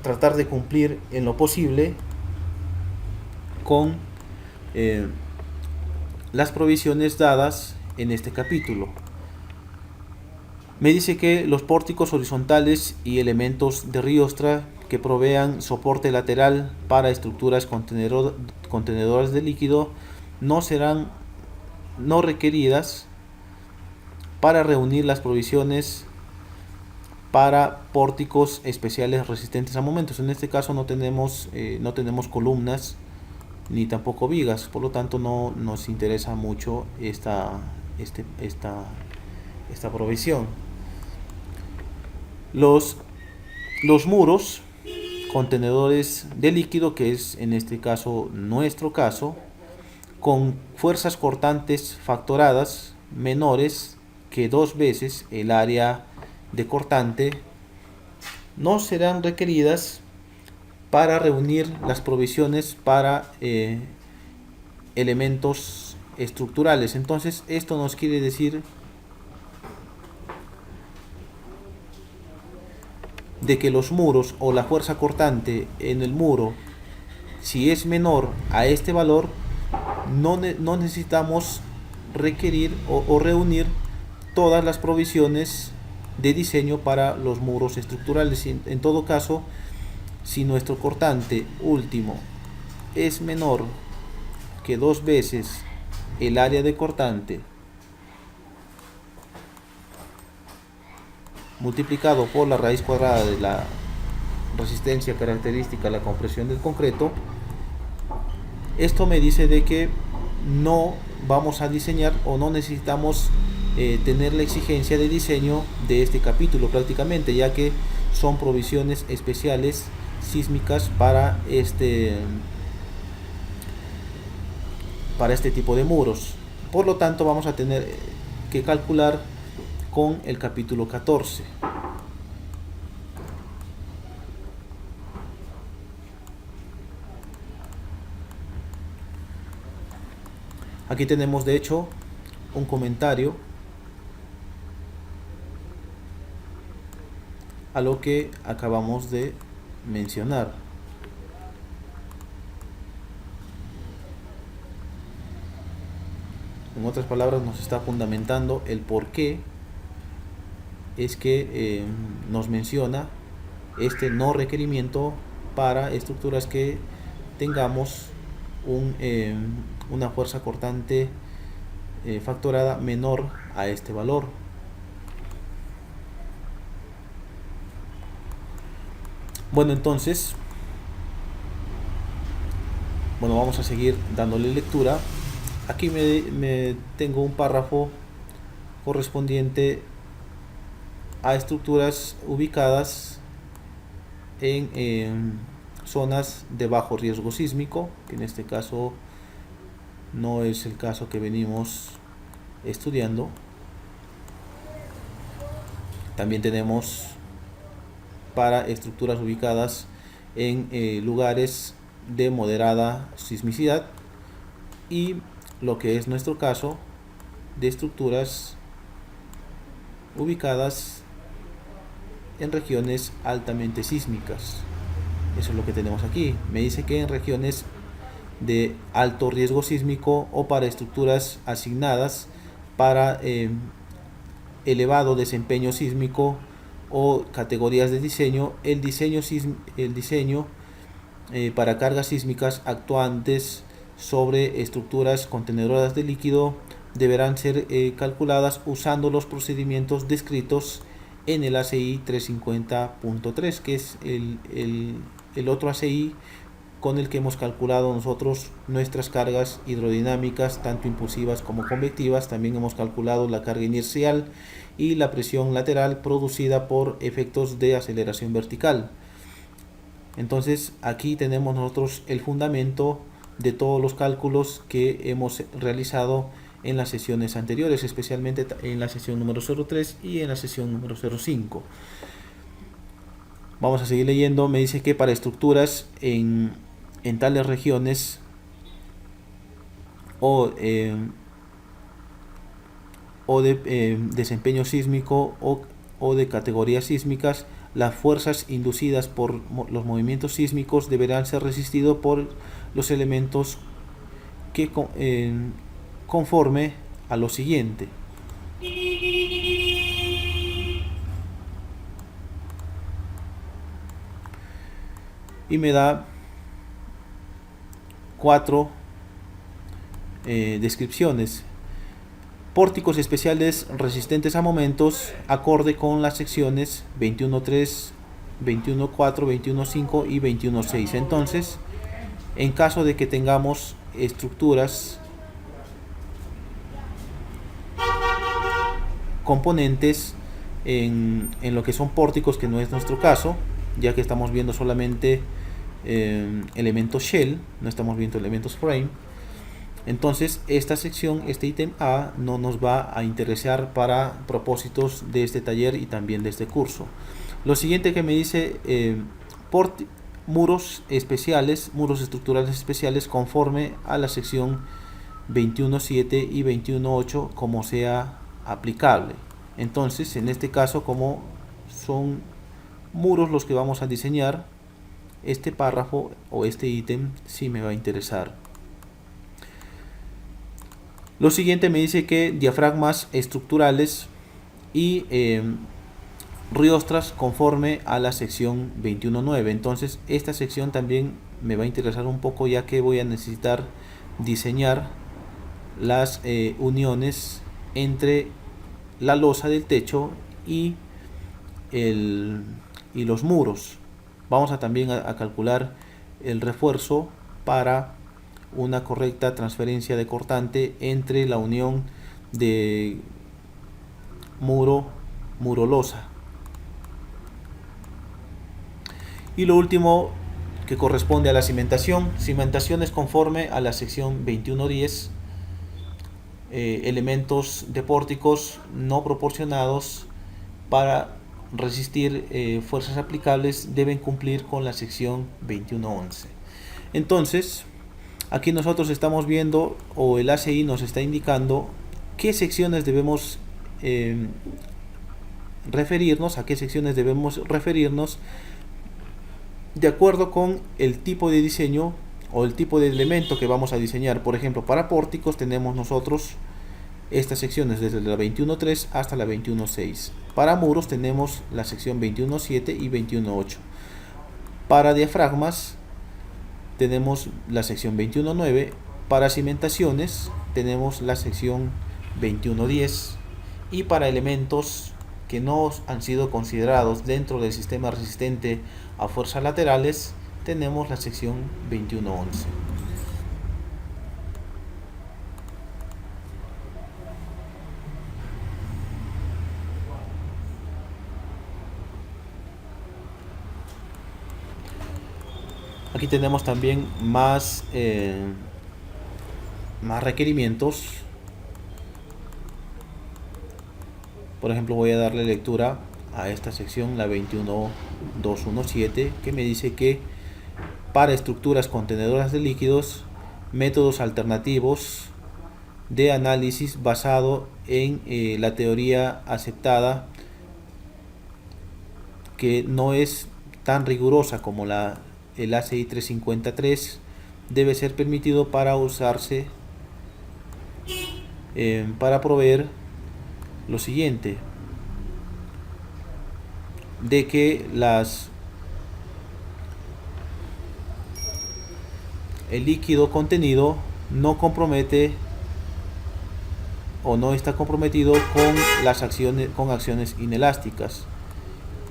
tratar de cumplir en lo posible con las provisiones dadas en este capítulo. Me dice que los pórticos horizontales y elementos de riostra que provean soporte lateral para estructuras contenedoras de líquido no serán requeridas para reunir las provisiones para pórticos especiales resistentes a momentos. En este caso no tenemos columnas ni tampoco vigas, por lo tanto no nos interesa mucho esta provisión. Los muros contenedores de líquido, que es en este caso nuestro caso, con fuerzas cortantes factoradas menores que 2 veces el área de cortante, no serán requeridas para reunir las provisiones para elementos estructurales. Entonces esto nos quiere decir de que los muros o la fuerza cortante en el muro, si es menor a este valor, no necesitamos requerir o reunir todas las provisiones de diseño para los muros estructurales. En todo caso, si nuestro cortante último es menor que 2 veces el área de cortante multiplicado por la raíz cuadrada de la resistencia característica a la compresión del concreto, esto me dice de que no vamos a diseñar o no necesitamos tener la exigencia de diseño de este capítulo prácticamente, ya que son provisiones especiales sísmicas para este tipo de muros. Por lo tanto, vamos a tener que calcular con el capítulo 14. Aquí tenemos de hecho un comentario a lo que acabamos de mencionar. En otras palabras, nos está fundamentando el por qué es que nos menciona este no requerimiento para estructuras que tengamos una fuerza cortante factorada menor a este valor. Bueno, entonces, vamos a seguir dándole lectura. Aquí me tengo un párrafo correspondiente a estructuras ubicadas en zonas de bajo riesgo sísmico, que en este caso no es el caso que venimos estudiando. También tenemos para estructuras ubicadas en lugares de moderada sismicidad, y lo que es nuestro caso de estructuras ubicadas en regiones altamente sísmicas. Eso es lo que tenemos aquí. Me dice que en regiones de alto riesgo sísmico o para estructuras asignadas para elevado desempeño sísmico o categorías de diseño, el diseño para cargas sísmicas actuantes sobre estructuras contenedoras de líquido deberán ser calculadas usando los procedimientos descritos en el ACI 350.3, que es el otro ACI con el que hemos calculado nosotros nuestras cargas hidrodinámicas, tanto impulsivas como convectivas. También hemos calculado la carga inercial y la presión lateral producida por efectos de aceleración vertical. Entonces aquí tenemos nosotros el fundamento de todos los cálculos que hemos realizado en las sesiones anteriores, especialmente en la sesión número 03 y en la sesión número 05. Vamos a seguir leyendo. Me dice que para estructuras en tales regiones o de desempeño sísmico o de categorías sísmicas, las fuerzas inducidas por los movimientos sísmicos deberán ser resistidos por los elementos que conforme a lo siguiente. Y me da 4 descripciones. Pórticos especiales resistentes a momentos acorde con las secciones 21.3, 21.4, 21.5 y 21.6. Entonces, en caso de que tengamos estructuras componentes en lo que son pórticos, que no es nuestro caso, ya que estamos viendo solamente elementos shell, no estamos viendo elementos frame. Entonces esta sección, este ítem A, no nos va a interesar para propósitos de este taller y también de este curso. Lo siguiente que me dice, muros especiales, muros estructurales especiales conforme a la sección 21.7 y 21.8 como sea aplicable. Entonces en este caso, como son muros los que vamos a diseñar, este párrafo o este ítem sí me va a interesar. Lo siguiente me dice que diafragmas estructurales y riostras conforme a la sección 21.9. Entonces esta sección también me va a interesar un poco, ya que voy a necesitar diseñar las uniones entre la losa del techo y los muros. Vamos a también a calcular el refuerzo para una correcta transferencia de cortante entre la unión de muro losa. Y lo último, que corresponde a la cimentación. Cimentación es conforme a la sección 2110. Elementos de pórticos no proporcionados para resistir fuerzas aplicables deben cumplir con la sección 2111. Entonces, aquí nosotros estamos viendo, o el ACI nos está indicando qué secciones debemos referirnos, a qué secciones debemos referirnos de acuerdo con el tipo de diseño o el tipo de elemento que vamos a diseñar. Por ejemplo, para pórticos tenemos nosotros estas secciones desde la 21.3 hasta la 21.6. Para muros tenemos la sección 21.7 y 21.8. Para diafragmas tenemos la sección 21.9. Para cimentaciones tenemos la sección 21.10. Y para elementos que no han sido considerados dentro del sistema resistente a fuerzas laterales tenemos la sección 21.11. Aquí tenemos también más requerimientos. Por ejemplo, voy a darle lectura a esta sección, la 21.217, que me dice que para estructuras contenedoras de líquidos, métodos alternativos de análisis basado en la teoría aceptada, que no es tan rigurosa como el ACI 353, debe ser permitido para usarse para proveer lo siguiente: de que el líquido contenido no compromete o no está comprometido con acciones inelásticas,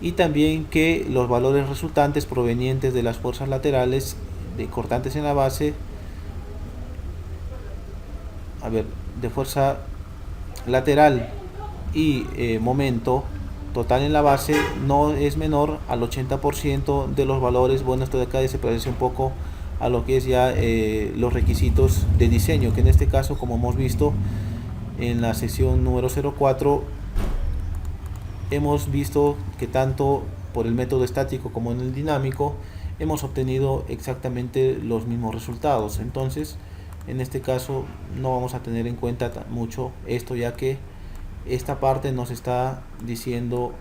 y también que los valores resultantes provenientes de las fuerzas laterales cortantes en la base, de fuerza lateral y momento total en la base no es menor al 80% de los valores. Bueno, esto de acá se parece un poco a lo que es ya los requisitos de diseño, que en este caso, como hemos visto en la sección número 04, hemos visto que tanto por el método estático como en el dinámico hemos obtenido exactamente los mismos resultados. Entonces, en este caso no vamos a tener en cuenta mucho esto, ya que esta parte nos está diciendo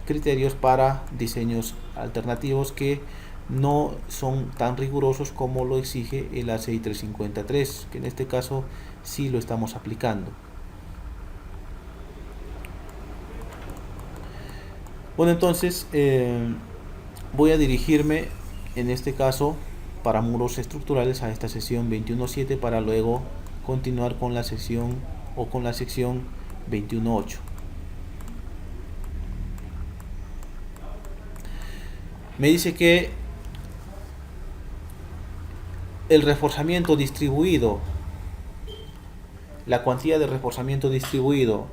criterios para diseños alternativos que no son tan rigurosos como lo exige el ACI 353, que en este caso sí lo estamos aplicando. Bueno, entonces voy a dirigirme en este caso para muros estructurales a esta sección 21.7 para luego continuar con la sección 21.8. Me dice que el reforzamiento distribuido, la cuantía de reforzamiento distribuido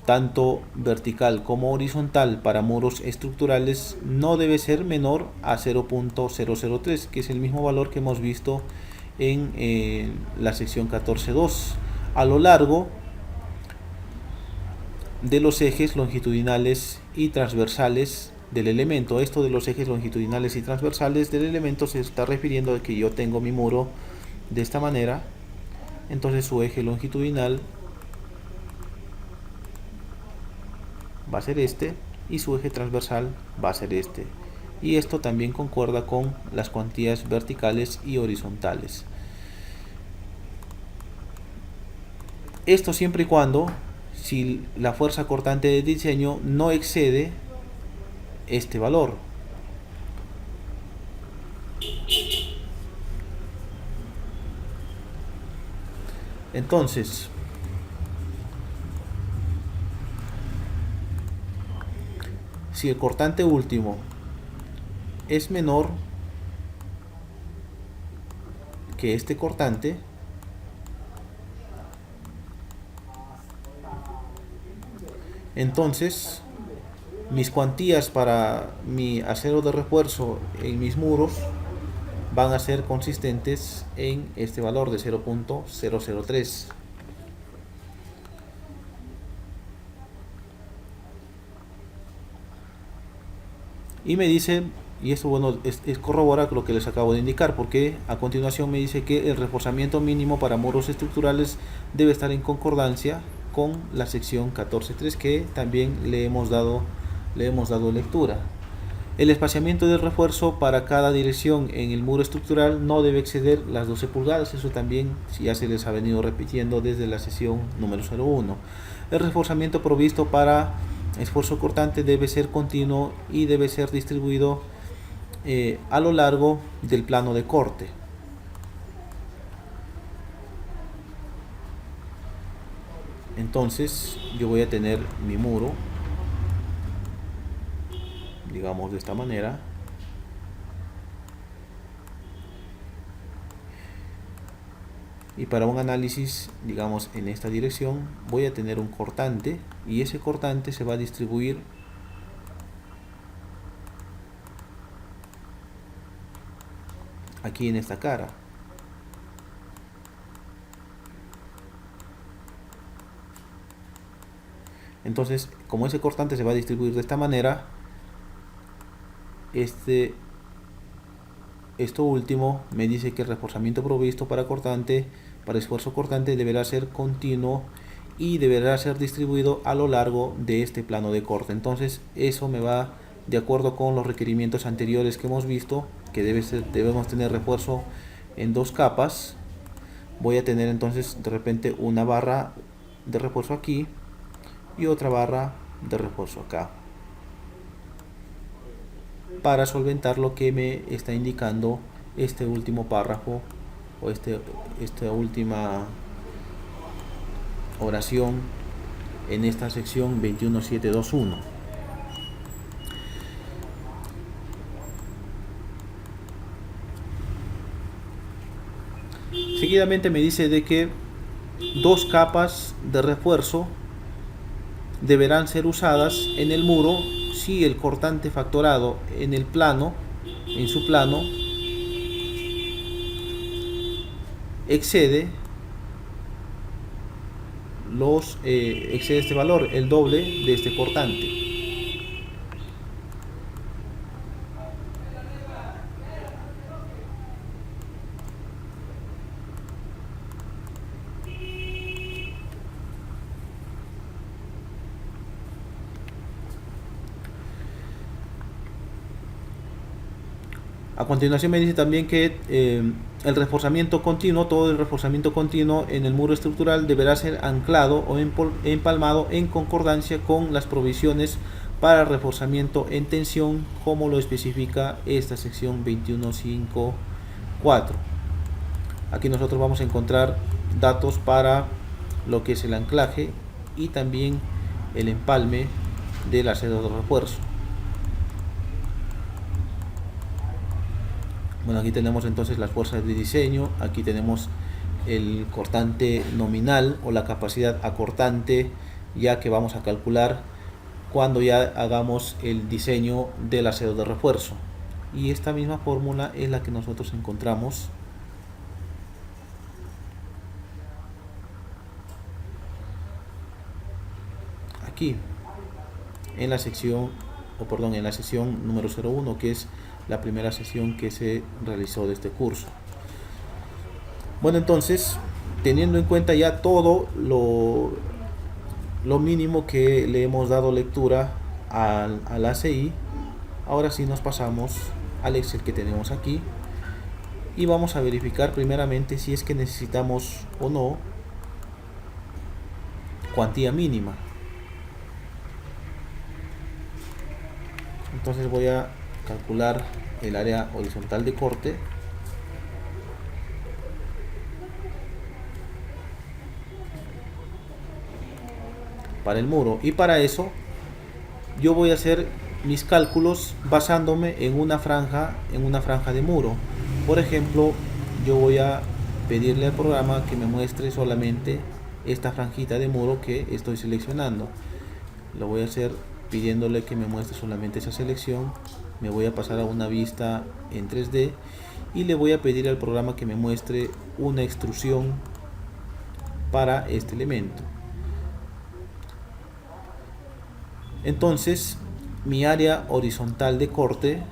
tanto vertical como horizontal para muros estructurales no debe ser menor a 0.003, que es el mismo valor que hemos visto en la sección 14.2, a lo largo de los ejes longitudinales y transversales del elemento. Esto de los ejes longitudinales y transversales del elemento se está refiriendo a que yo tengo mi muro de esta manera, entonces su eje longitudinal va a ser este y su eje transversal va a ser este, y esto también concuerda con las cuantías verticales y horizontales. Esto siempre y cuando, si la fuerza cortante de diseño no excede este valor. Entonces, si el cortante último es menor que este cortante, Entonces, mis cuantías para mi acero de refuerzo en mis muros van a ser consistentes en este valor de 0.003. Y me dice, y esto bueno, es corrobora lo que les acabo de indicar, porque a continuación me dice que el reforzamiento mínimo para muros estructurales debe estar en concordancia con la sección 14.3 que también le hemos dado lectura. El espaciamiento del refuerzo para cada dirección en el muro estructural no debe exceder las 12 pulgadas, eso también ya se les ha venido repitiendo desde la sesión número 01. El reforzamiento provisto para esfuerzo cortante debe ser continuo y debe ser distribuido a lo largo del plano de corte. Entonces yo voy a tener mi muro, digamos de esta manera, y para un análisis, digamos en esta dirección, voy a tener un cortante y ese cortante se va a distribuir aquí en esta cara. Entonces, como ese cortante se va a distribuir de esta manera, esto último me dice que el reforzamiento provisto para esfuerzo cortante deberá ser continuo y deberá ser distribuido a lo largo de este plano de corte. Entonces eso me va de acuerdo con los requerimientos anteriores que hemos visto, que debemos tener refuerzo en 2 capas. Voy a tener entonces de repente una barra de refuerzo aquí y otra barra de refuerzo acá, para solventar lo que me está indicando este último párrafo o esta última oración en esta sección 21.721. Seguidamente me dice de que 2 capas de refuerzo deberán ser usadas en el muro si el cortante factorado en su plano, excede este valor, el doble de este cortante. A continuación me dice también que el reforzamiento continuo, todo el reforzamiento continuo en el muro estructural deberá ser anclado o empalmado en concordancia con las provisiones para reforzamiento en tensión, como lo especifica esta sección 21.5.4. Aquí nosotros vamos a encontrar datos para lo que es el anclaje y también el empalme del acero de refuerzo. Bueno, aquí tenemos entonces las fuerzas de diseño, aquí tenemos el cortante nominal o la capacidad acortante, ya que vamos a calcular cuando ya hagamos el diseño del acero de refuerzo. Y esta misma fórmula es la que nosotros encontramos aquí en la sección, en la sesión número 01, que es la primera sesión que se realizó de este curso. Bueno, entonces, teniendo en cuenta ya todo lo mínimo que le hemos dado lectura al ACI, ahora sí nos pasamos al Excel que tenemos aquí y vamos a verificar primeramente si es que necesitamos o no cuantía mínima. Entonces voy a calcular el área horizontal de corte para el muro, y para eso yo voy a hacer mis cálculos basándome en una franja de muro. Por ejemplo, yo voy a pedirle al programa que me muestre solamente esta franjita de muro que estoy seleccionando. Lo voy a hacer pidiéndole que me muestre solamente esa selección. Me voy a pasar a una vista en 3D y le voy a pedir al programa que me muestre una extrusión para este elemento. Entonces mi área horizontal de corte,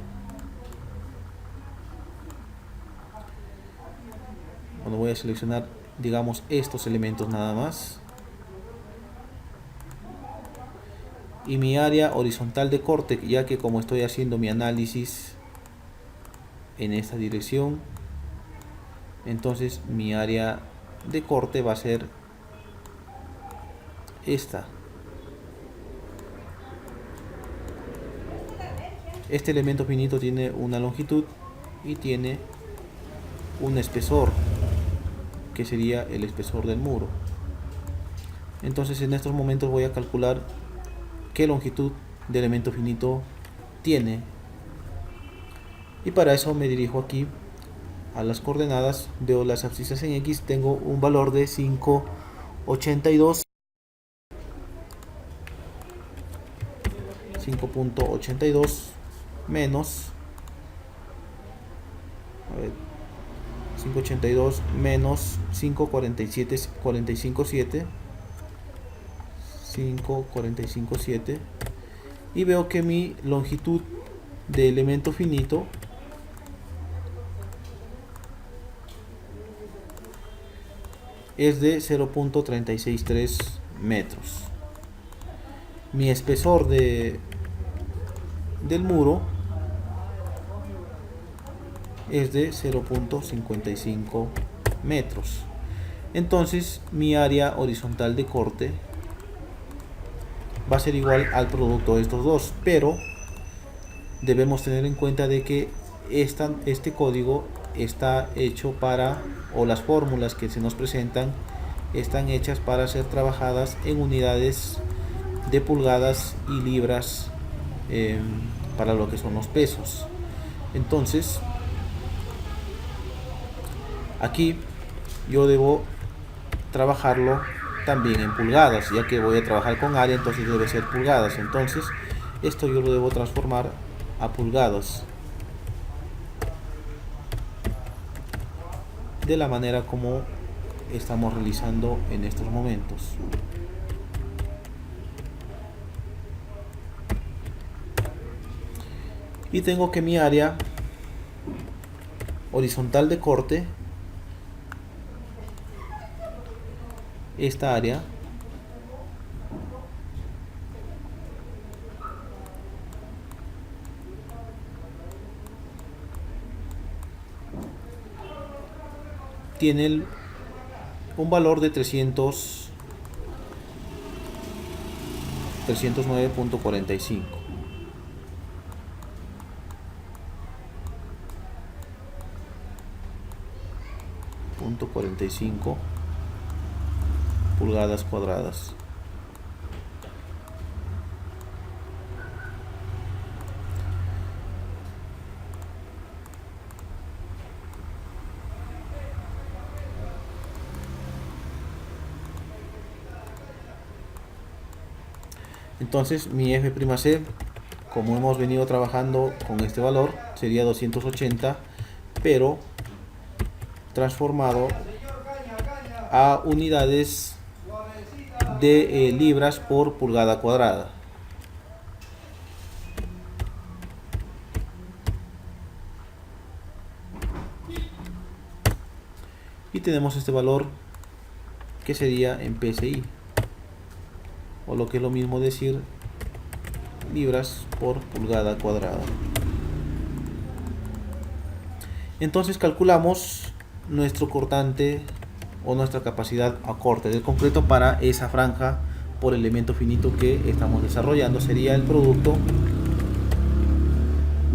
bueno, voy a seleccionar, digamos, estos elementos nada más, y mi área horizontal de corte, ya que como estoy haciendo mi análisis en esta dirección, entonces mi área de corte va a ser esta. Este elemento finito tiene una longitud y tiene un espesor, que sería el espesor del muro. Entonces en estos momentos voy a calcular qué longitud de elemento finito tiene, y para eso me dirijo aquí a las coordenadas, veo las abscisas en X, tengo un valor de 5.82 menos 5.82 menos 5.45.7 y veo que mi longitud de elemento finito es de 0.363 metros. Mi espesor del muro es de 0.55 metros. Entonces mi área horizontal de corte va a ser igual al producto de estos dos, pero debemos tener en cuenta de que este código está hecho para, o las fórmulas que se nos presentan están hechas para ser trabajadas en unidades de pulgadas y libras, para lo que son los pesos. Entonces aquí yo debo trabajarlo también en pulgadas, ya que voy a trabajar con área, entonces debe ser pulgadas. Entonces esto yo lo debo transformar a pulgadas, de la manera como estamos realizando en estos momentos. Y tengo que mi área horizontal de corte, esta área, tiene un valor de 309.45. .45 pulgadas cuadradas. Entonces mi F'C, como hemos venido trabajando con este valor, sería 280, pero transformado a unidades de libras por pulgada cuadrada. Y tenemos este valor que sería en PSI, o lo que es lo mismo decir libras por pulgada cuadrada. Entonces calculamos nuestro cortante o nuestra capacidad a corte del concreto para esa franja por elemento finito que estamos desarrollando. Sería el producto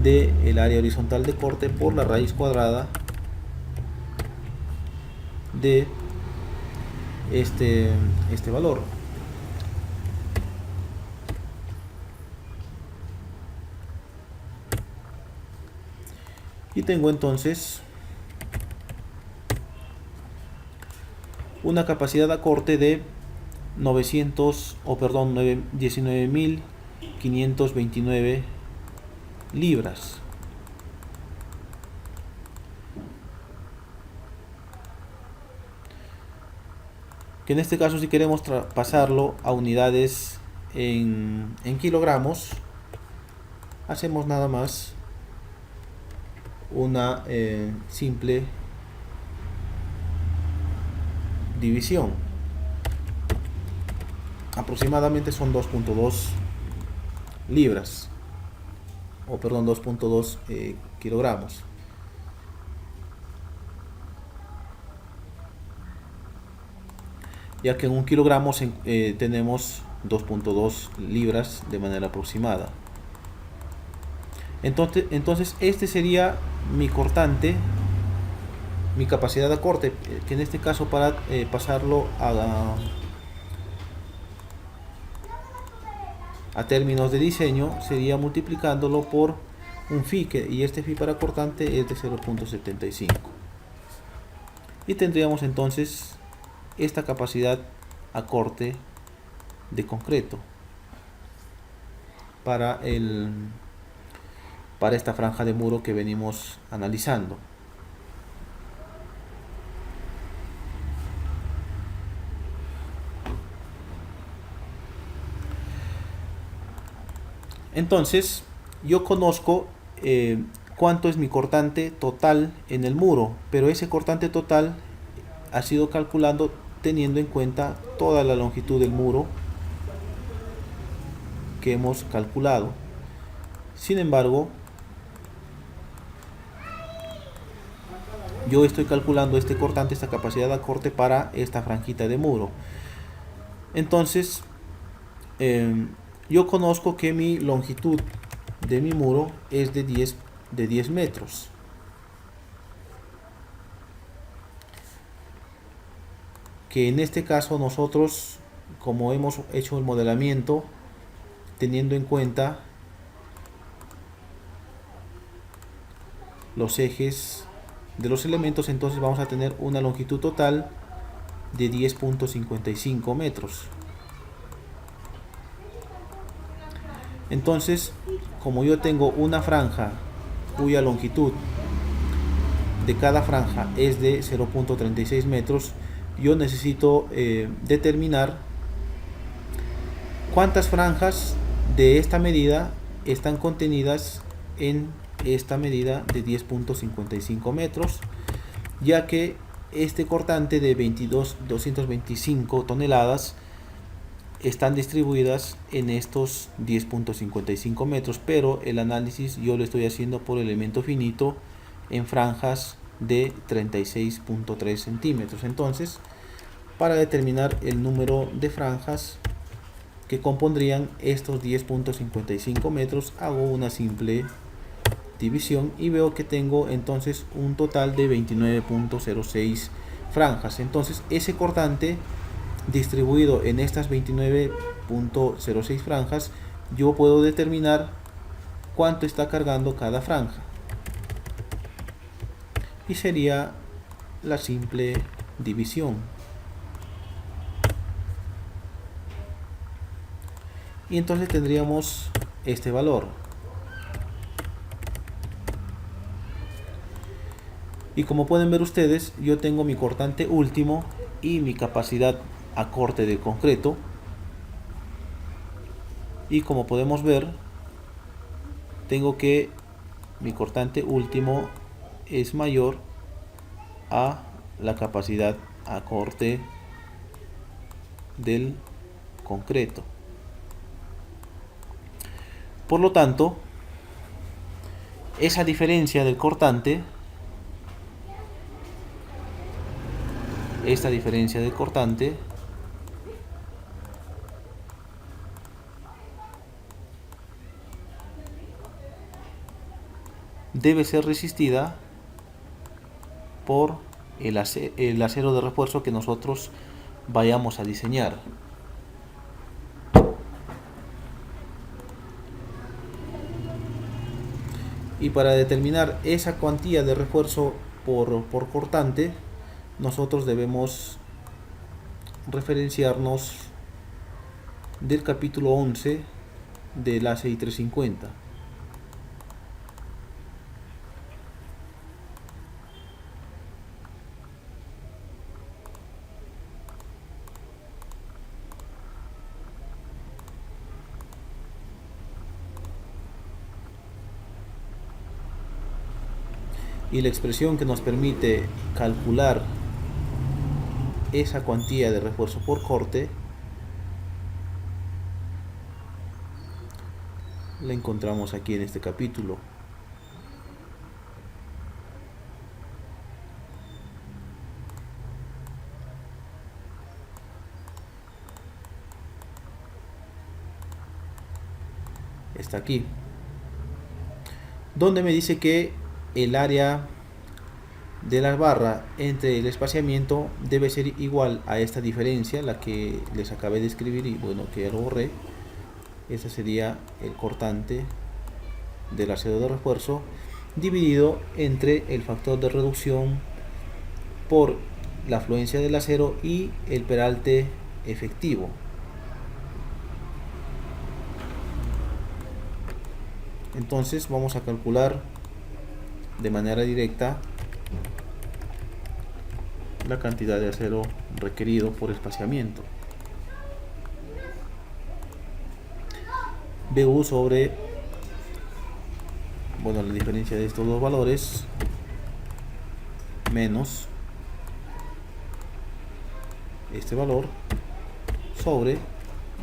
del área horizontal de corte por la raíz cuadrada de este valor. Y tengo entonces una capacidad a corte de 19.529 libras. Que en este caso, si queremos pasarlo a unidades en kilogramos, hacemos nada más una simple división. Aproximadamente son 2.2 libras, o perdón, 2.2 kilogramos. Ya que en un kilogramo tenemos 2.2 libras de manera aproximada. Entonces este sería mi cortante, mi capacidad de corte, que en este caso para pasarlo a términos de diseño sería multiplicándolo por un phi, y este phi para cortante es de 0.75, y tendríamos entonces esta capacidad a corte de concreto para esta franja de muro que venimos analizando. Entonces yo conozco cuánto es mi cortante total en el muro, pero ese cortante total ha sido calculando teniendo en cuenta toda la longitud del muro que hemos calculado. Sin embargo, yo estoy calculando este cortante, esta capacidad de corte para esta franjita de muro. Entonces yo conozco que mi longitud de mi muro es de 10 metros. Que en este caso nosotros, como hemos hecho el modelamiento teniendo en cuenta los ejes de los elementos, entonces vamos a tener una longitud total de 10.55 metros. Entonces, como yo tengo una franja cuya longitud de cada franja es de 0.36 metros, yo necesito determinar cuántas franjas de esta medida están contenidas en esta medida de 10.55 metros, ya que este cortante de 225 toneladas están distribuidas en estos 10.55 metros, pero el análisis yo lo estoy haciendo por elemento finito en franjas de 36.3 centímetros. Entonces, para determinar el número de franjas que compondrían estos 10.55 metros, hago una simple división y veo que tengo entonces un total de 29.06 franjas. Entonces ese cortante distribuido en estas 29.06 franjas, yo puedo determinar cuánto está cargando cada franja, y sería la simple división. Y entonces tendríamos este valor. Y como pueden ver ustedes, yo tengo mi cortante último y mi capacidad a corte de concreto. Y como podemos ver, tengo que mi cortante último es mayor a la capacidad a corte del concreto. Por lo tanto, esa diferencia del cortante, esta diferencia del cortante debe ser resistida por el acero de refuerzo que nosotros vayamos a diseñar. Y para determinar esa cuantía de refuerzo por cortante, nosotros debemos referenciarnos del capítulo 11 del ACI 350. Y la expresión que nos permite calcular esa cuantía de refuerzo por corte la encontramos aquí en este capítulo. Está aquí, donde me dice que el área de la barra entre el espaciamiento debe ser igual a esta diferencia, la que les acabé de escribir y bueno, que ya lo borré. Ese sería el cortante del acero de refuerzo dividido entre el factor de reducción por la afluencia del acero y el peralte efectivo. Entonces vamos a calcular de manera directa la cantidad de acero requerido por espaciamiento. BU sobre, bueno, la diferencia de estos dos valores menos este valor sobre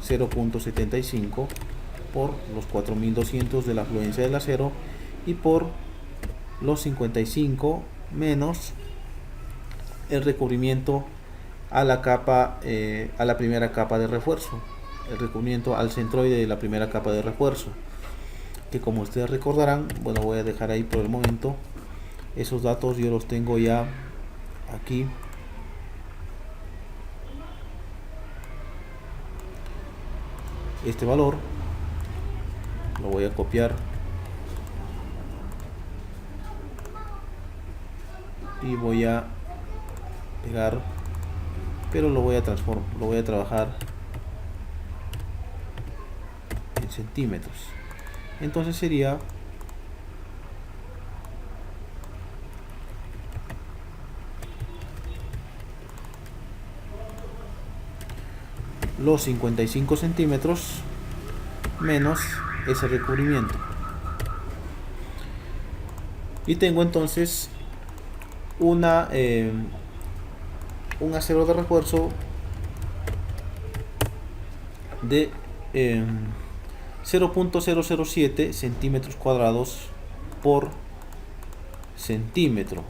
0.75 por los 4200 de la afluencia del acero y por los 55 menos el recubrimiento a la capa, a la primera capa de refuerzo, el recubrimiento al centroide de la primera capa de refuerzo, que como ustedes recordarán, bueno, voy a dejar ahí por el momento. Esos datos yo los tengo ya aquí. Este valor lo voy a copiar y voy a pegar, pero lo voy a transformar, lo voy a trabajar en centímetros. Entonces sería los 55 centímetros menos ese recubrimiento, y tengo entonces un acero de refuerzo de 0.007 centímetros cuadrados por centímetro.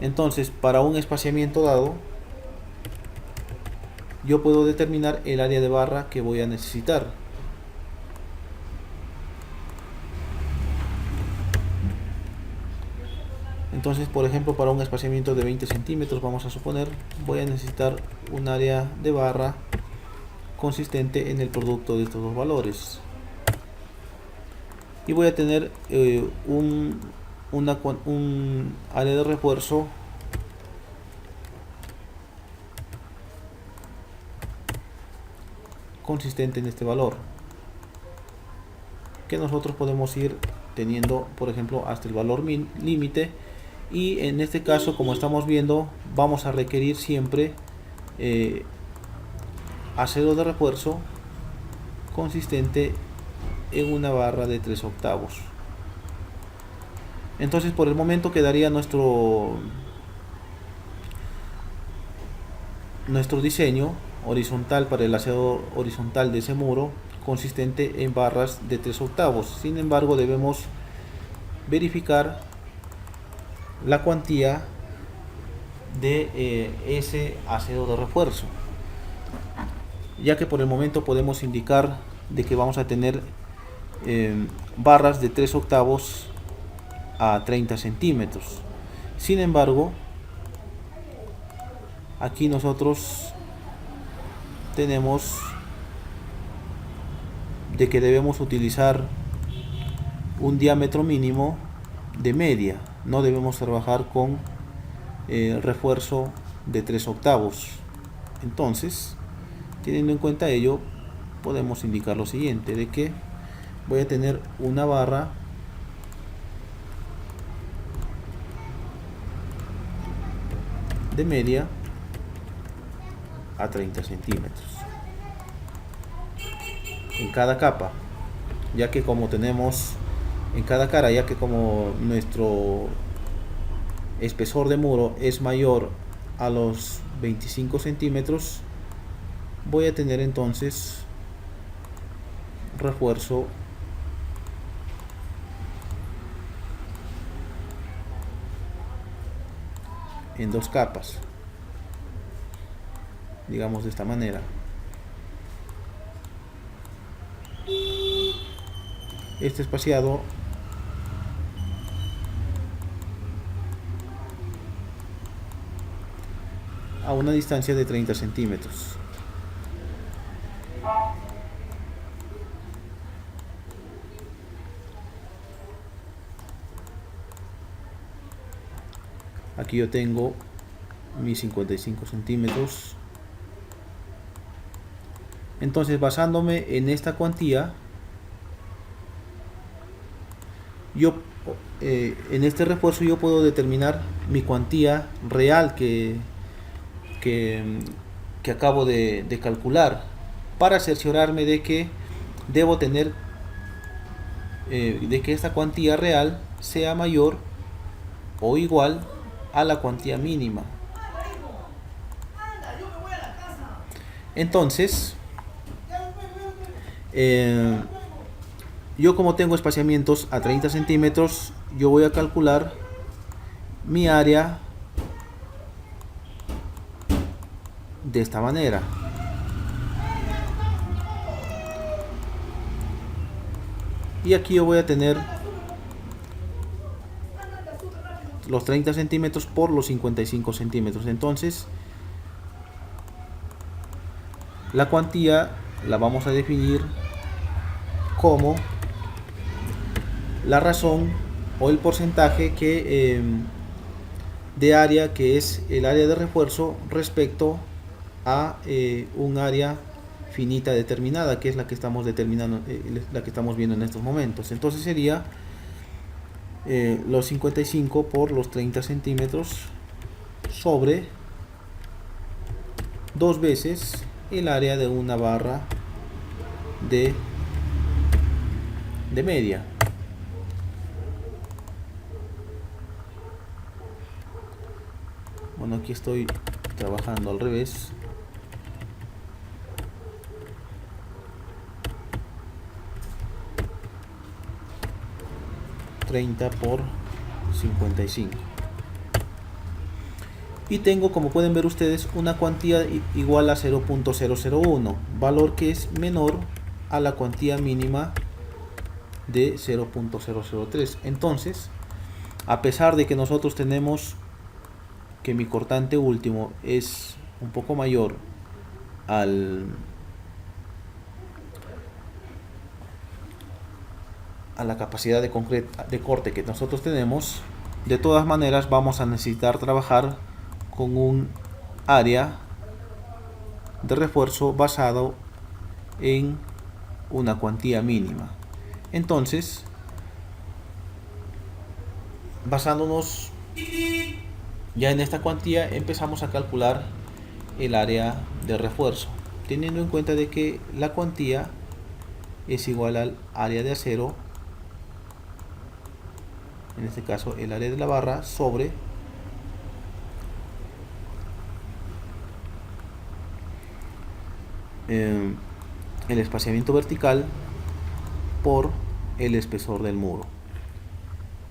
Entonces, para un espaciamiento dado, yo puedo determinar el área de barra que voy a necesitar. Entonces, por ejemplo, para un espaciamiento de 20 centímetros, vamos a suponer, voy a necesitar un área de barra consistente en el producto de estos dos valores. Y voy a tener un área de refuerzo consistente en este valor, que nosotros podemos ir teniendo, por ejemplo, hasta el valor límite. Y en este caso, como estamos viendo, vamos a requerir siempre acero de refuerzo consistente en una barra de 3 octavos. Entonces, por el momento quedaría nuestro diseño horizontal para el acero horizontal de ese muro consistente en barras de 3 octavos. Sin embargo, debemos verificar la cuantía de ese acero de refuerzo, ya que por el momento podemos indicar de que vamos a tener barras de 3 octavos a 30 centímetros. Sin embargo, aquí nosotros tenemos de que debemos utilizar un diámetro mínimo de media. No debemos trabajar con refuerzo de 3 octavos. Entonces, teniendo en cuenta ello, podemos indicar lo siguiente, de que voy a tener una barra de media a 30 centímetros en cada capa, ya que como tenemos en cada cara, ya que como nuestro espesor de muro es mayor a los 25 centímetros, voy a tener entonces refuerzo en dos capas, digamos de esta manera. Este espaciado a una distancia de 30 centímetros. Aquí yo tengo mis 55 centímetros. Entonces, basándome en esta cuantía, yo en este refuerzo yo puedo determinar mi cuantía real que acabo de calcular, para cerciorarme de que debo tener de que esta cuantía real sea mayor o igual a la cuantía mínima. Entonces, yo como tengo espaciamientos a 30 centímetros, yo voy a calcular mi área de esta manera. Y aquí yo voy a tener los 30 centímetros por los 55 centímetros. Entonces, la cuantía la vamos a definir como la razón o el porcentaje que de área, que es el área de refuerzo respecto a un área finita determinada, que es la que estamos determinando, la que estamos viendo en estos momentos. Entonces sería los 55 por los 30 centímetros sobre 2 veces el área de una barra de media. Bueno, aquí estoy trabajando al revés. ...30 por 55... y tengo, como pueden ver ustedes, una cuantía igual a 0.001, valor que es menor a la cuantía mínima de 0.003. Entonces, a pesar de que nosotros tenemos que mi cortante último es un poco mayor a la capacidad de corte que nosotros tenemos, de todas maneras vamos a necesitar trabajar con un área de refuerzo basado en una cuantía mínima. Entonces, basándonos ya en esta cuantía, empezamos a calcular el área de refuerzo, teniendo en cuenta de que la cuantía es igual al área de acero, en este caso el área de la barra, sobre el espaciamiento vertical por el espesor del muro.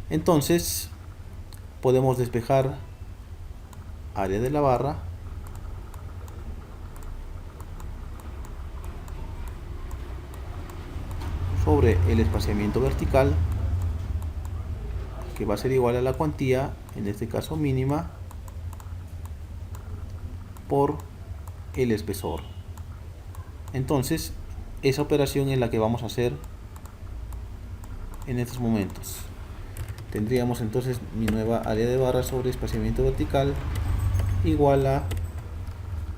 Entonces podemos despejar área de la barra sobre el espaciamiento vertical, que va a ser igual a la cuantía, en este caso mínima, por el espesor. Entonces, esa operación es la que vamos a hacer en estos momentos. Tendríamos entonces mi nueva área de barra sobre espaciamiento vertical igual a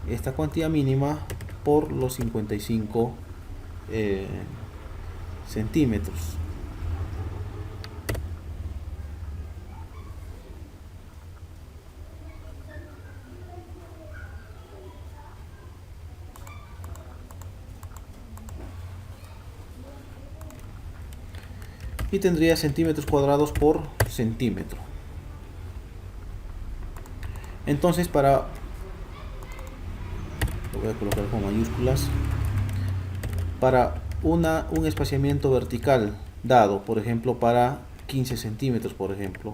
esta cuantía mínima por los 55 centímetros. Y tendría centímetros cuadrados por centímetro. Entonces, lo voy a colocar con mayúsculas, para un espaciamiento vertical dado, por ejemplo, para 15 centímetros, por ejemplo,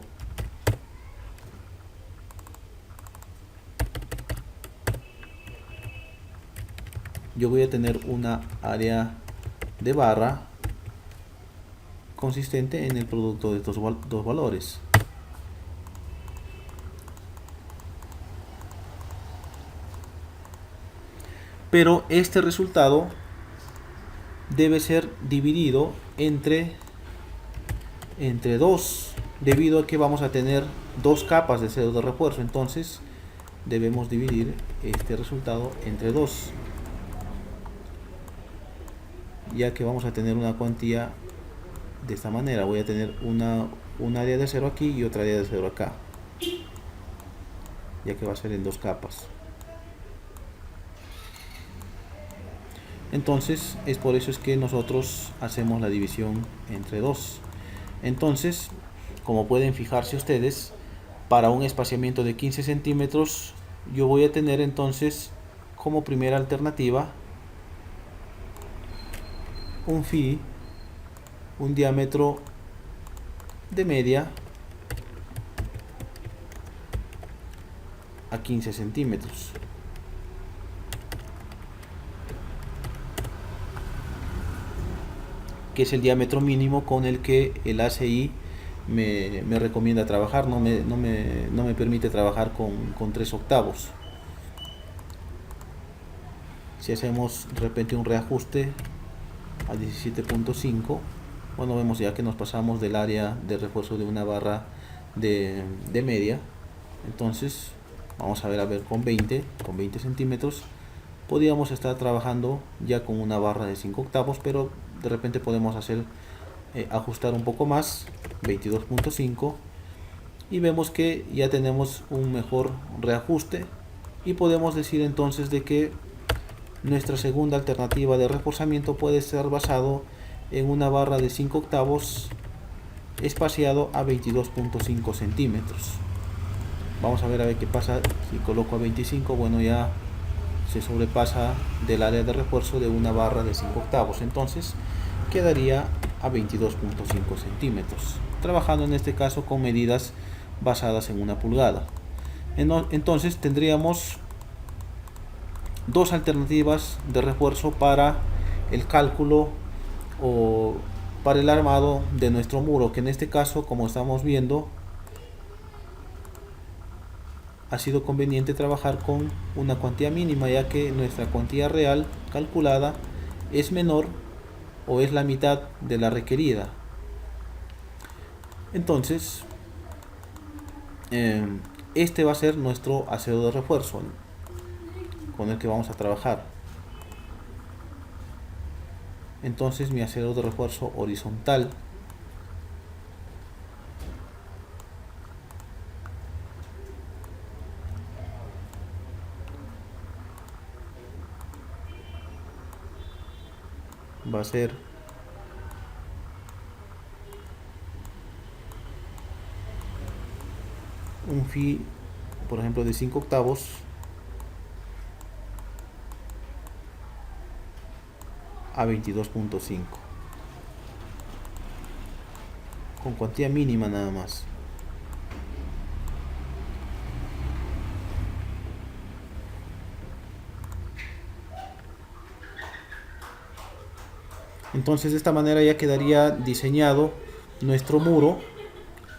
yo voy a tener una área de barra consistente en el producto de estos dos valores. Pero este resultado debe ser dividido entre 2, debido a que vamos a tener dos capas de aceros de refuerzo. Entonces debemos dividir este resultado entre 2, ya que vamos a tener una cuantía de esta manera. Voy a tener un área de acero aquí y otra área de acero acá, ya que va a ser en dos capas. Entonces es por eso es que nosotros hacemos la división entre 2. Entonces, como pueden fijarse ustedes, para un espaciamiento de 15 centímetros yo voy a tener entonces como primera alternativa un phi, un diámetro de media a 15 centímetros. Que es el diámetro mínimo con el que el ACI me recomienda trabajar. No me permite trabajar con 3 octavos. Si hacemos de repente un reajuste a 17.5, bueno, vemos ya que nos pasamos del área de refuerzo de una barra de media. Entonces vamos a ver con 20 centímetros podríamos estar trabajando ya con una barra de 5 octavos, pero de repente podemos ajustar un poco más, 22.5, y vemos que ya tenemos un mejor reajuste, y podemos decir entonces de que nuestra segunda alternativa de reforzamiento puede ser basado en una barra de 5 octavos espaciado a 22.5 centímetros. Vamos a ver qué pasa si coloco a 25. Bueno, ya se sobrepasa del área de refuerzo de una barra de 5 octavos, entonces quedaría a 22.5 centímetros, trabajando en este caso con medidas basadas en una pulgada. Entonces tendríamos dos alternativas de refuerzo para el cálculo o para el armado de nuestro muro, que en este caso, como estamos viendo, ha sido conveniente trabajar con una cuantía mínima, ya que nuestra cuantía real calculada es menor o es la mitad de la requerida. Entonces este va a ser nuestro acero de refuerzo con el que vamos a trabajar. Entonces mi acero de refuerzo horizontal va a ser un phi, por ejemplo, de 5 octavos a 22.5, con cuantía mínima nada más. Entonces de esta manera ya quedaría diseñado nuestro muro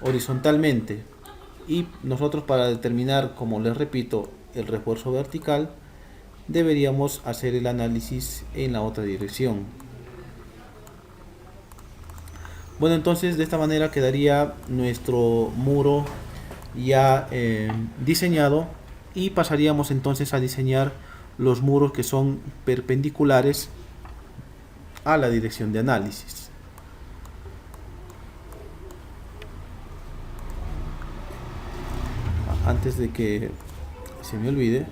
horizontalmente, y nosotros, para determinar, como les repito, el refuerzo vertical, deberíamos hacer el análisis en la otra dirección. Bueno, entonces de esta manera quedaría nuestro muro ya diseñado, y pasaríamos entonces a diseñar los muros que son perpendiculares a la dirección de análisis. Antes de que se me olvide,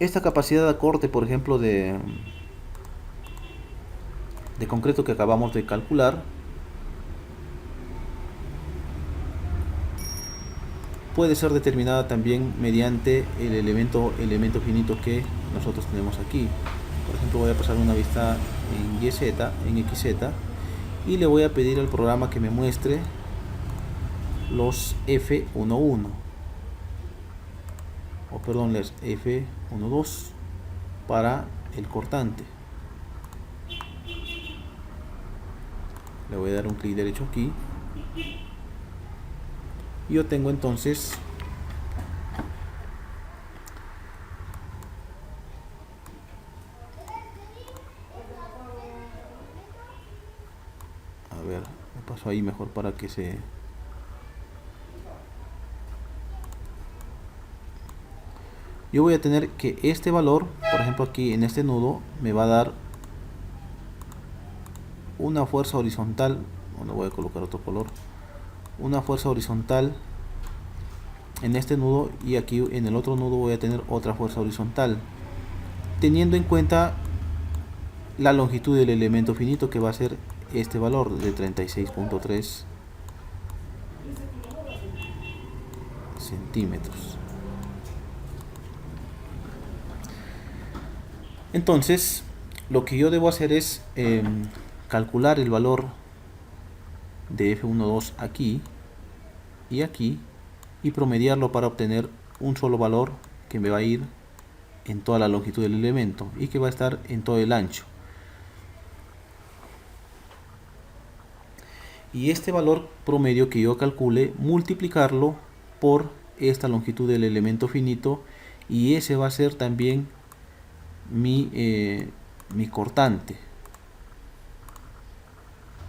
esta capacidad de acorte, por ejemplo, de concreto que acabamos de calcular, puede ser determinada también mediante el elemento finito que nosotros tenemos aquí. Por ejemplo, voy a pasar una vista en XZ, y le voy a pedir al programa que me muestre los F11, o perdón, los F12 para el cortante. Le voy a dar un clic derecho aquí. Yo tengo entonces a ver, me paso ahí mejor para que se... Yo voy a tener que este valor, por ejemplo aquí en este nudo, me va a dar una fuerza horizontal. Bueno, voy a colocar otro color. Una fuerza horizontal en este nudo, y aquí en el otro nudo voy a tener otra fuerza horizontal, teniendo en cuenta la longitud del elemento finito, que va a ser este valor de 36.3 centímetros. Entonces lo que yo debo hacer es calcular el valor de F12 aquí y aquí, y promediarlo para obtener un solo valor que me va a ir en toda la longitud del elemento y que va a estar en todo el ancho. Y este valor promedio que yo calcule, multiplicarlo por esta longitud del elemento finito, y ese va a ser también mi cortante.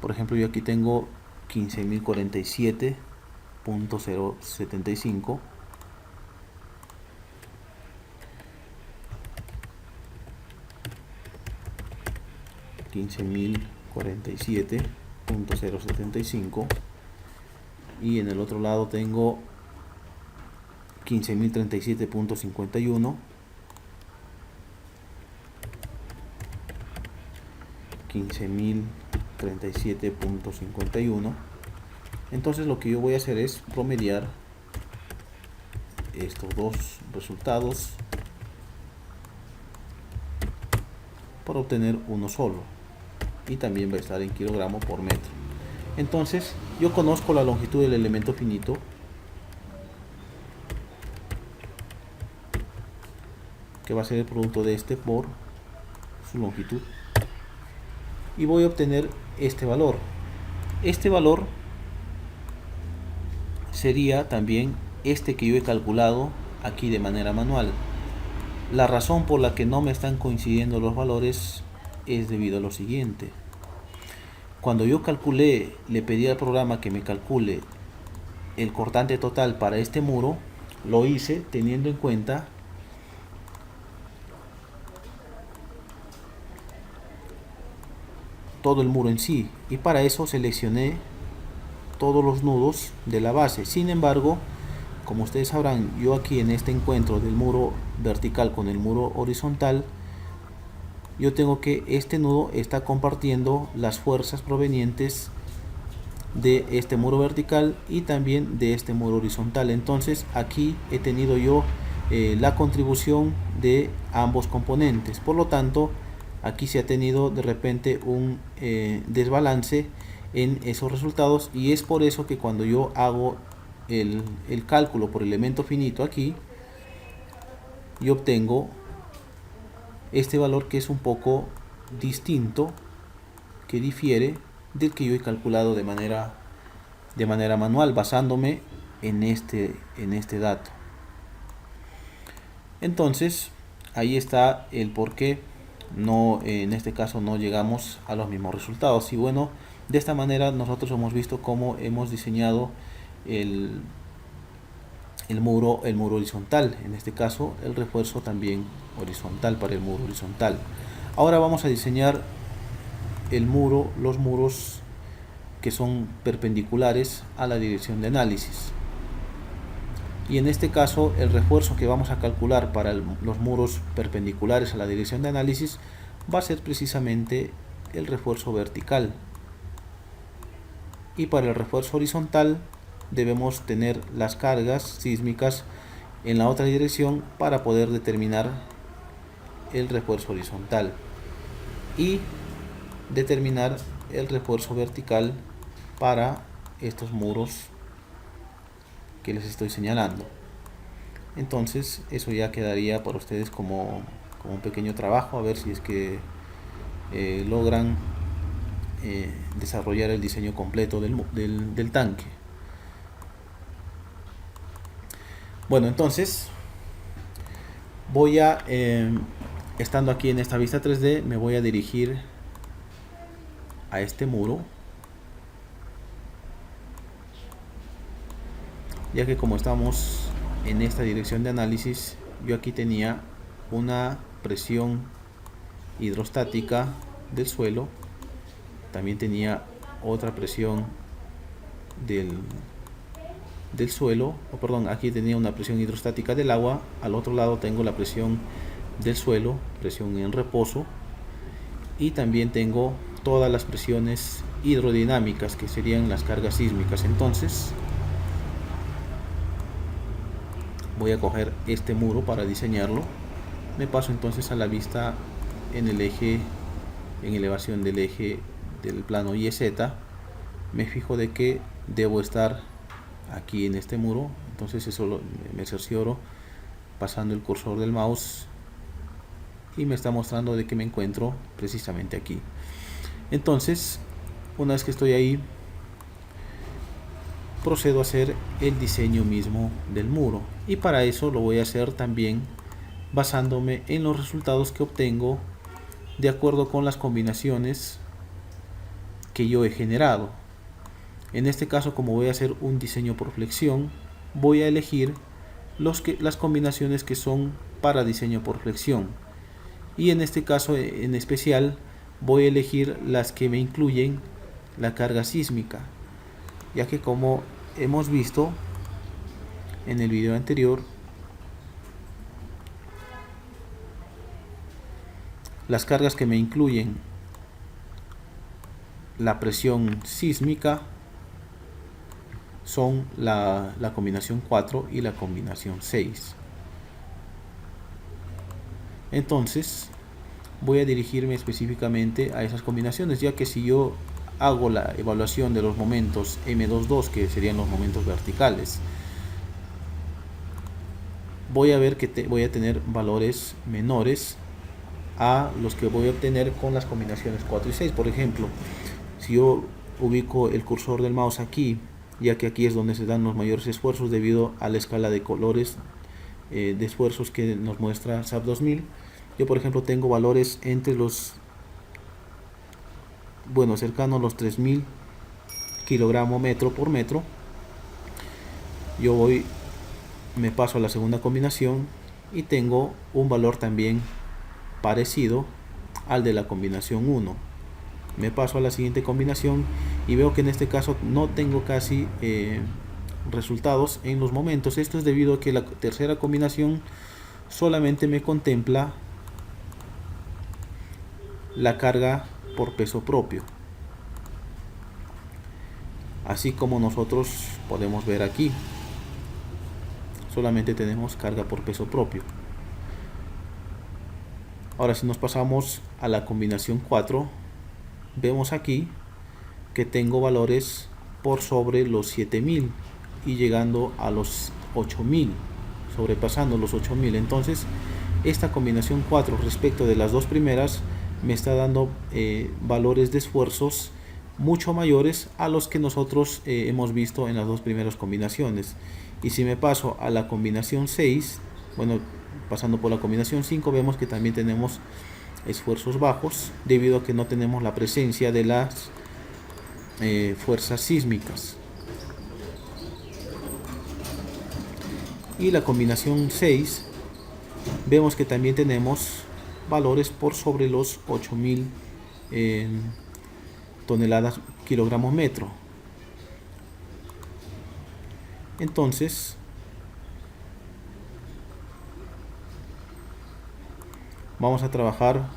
Por ejemplo, yo aquí tengo 15.047.075, y en el otro lado tengo 15.037.51, 15.037.51. Entonces lo que yo voy a hacer es promediar estos dos resultados para obtener uno solo, y también va a estar en kilogramos por metro. Entonces yo conozco la longitud del elemento finito, que va a ser el producto de este por su longitud, y voy a obtener este valor. Este valor sería también este que yo he calculado aquí de manera manual. La razón por la que no me están coincidiendo los valores es debido a lo siguiente. Cuando yo calculé, le pedí al programa que me calcule el cortante total para este muro, lo hice teniendo en cuenta todo el muro en sí, y para eso seleccioné todos los nudos de la base. Sin embargo, como ustedes sabrán, yo aquí en este encuentro del muro vertical con el muro horizontal, yo tengo que este nudo está compartiendo las fuerzas provenientes de este muro vertical y también de este muro horizontal. Entonces aquí he tenido yo la contribución de ambos componentes. Por lo tanto, aquí se ha tenido de repente un desbalance en esos resultados, y es por eso que cuando yo hago el cálculo por elemento finito aquí, yo obtengo este valor que es un poco distinto, que difiere del que yo he calculado de manera manual, basándome en este dato. Entonces ahí está el por qué no, en este caso no llegamos a los mismos resultados. Y bueno, de esta manera nosotros hemos visto cómo hemos diseñado el muro horizontal, en este caso el refuerzo también horizontal para el muro horizontal. Ahora vamos a diseñar los muros que son perpendiculares a la dirección de análisis. Y en este caso el refuerzo que vamos a calcular para los muros perpendiculares a la dirección de análisis va a ser precisamente el refuerzo vertical. Y para el refuerzo horizontal debemos tener las cargas sísmicas en la otra dirección para poder determinar el refuerzo horizontal y determinar el refuerzo vertical para estos muros que les estoy señalando. Entonces eso ya quedaría para ustedes como un pequeño trabajo, a ver si es que logran desarrollar el diseño completo del tanque. Bueno, entonces voy a estando aquí en esta vista 3D, me voy a dirigir a este muro, ya que como estamos en esta dirección de análisis, yo aquí tenía una presión hidrostática del suelo, también tenía otra presión del suelo, aquí tenía una presión hidrostática del agua, al otro lado tengo la presión del suelo, presión en reposo, y también tengo todas las presiones hidrodinámicas que serían las cargas sísmicas. Entonces voy a coger este muro para diseñarlo, me paso entonces a la vista en el eje, en elevación del eje del plano Y Z, me fijo de que debo estar aquí en este muro, entonces eso me cercioro pasando el cursor del mouse y me está mostrando de que me encuentro precisamente aquí. Entonces una vez que estoy ahí, procedo a hacer el diseño mismo del muro, y para eso lo voy a hacer también basándome en los resultados que obtengo de acuerdo con las combinaciones que yo he generado. En este caso, como voy a hacer un diseño por flexión, voy a elegir las combinaciones que son para diseño por flexión, y en este caso en especial voy a elegir las que me incluyen la carga sísmica, ya que como hemos visto en el video anterior, las cargas que me incluyen la presión sísmica son la combinación 4 y la combinación 6. Entonces voy a dirigirme específicamente a esas combinaciones, ya que si yo hago la evaluación de los momentos M22, que serían los momentos verticales, voy a ver que voy a tener valores menores a los que voy a obtener con las combinaciones 4 y 6. Por ejemplo, si yo ubico el cursor del mouse aquí, ya que aquí es donde se dan los mayores esfuerzos debido a la escala de colores de esfuerzos que nos muestra SAP 2000, yo por ejemplo tengo valores entre los, cercano a los 3000 kilogramos metro por metro. Yo me paso a la segunda combinación y tengo un valor también parecido al de la combinación 1. Me paso a la siguiente combinación y veo que en este caso no tengo casi resultados en los momentos. Esto es debido a que la tercera combinación solamente me contempla la carga por peso propio, así como nosotros podemos ver aquí, solamente tenemos carga por peso propio. Ahora si nos pasamos a la combinación 4, vemos aquí que tengo valores por sobre los 7000 y llegando a los 8000, sobrepasando los 8000. Entonces esta combinación 4 respecto de las dos primeras me está dando valores de esfuerzos mucho mayores a los que nosotros hemos visto en las dos primeras combinaciones. Y si me paso a la combinación 6, pasando por la combinación 5, vemos que también tenemos esfuerzos bajos debido a que no tenemos la presencia de las fuerzas sísmicas. y la combinación 6 vemos que también tenemos valores por sobre los 8000 toneladas kilogramos metro. Entonces vamos a trabajar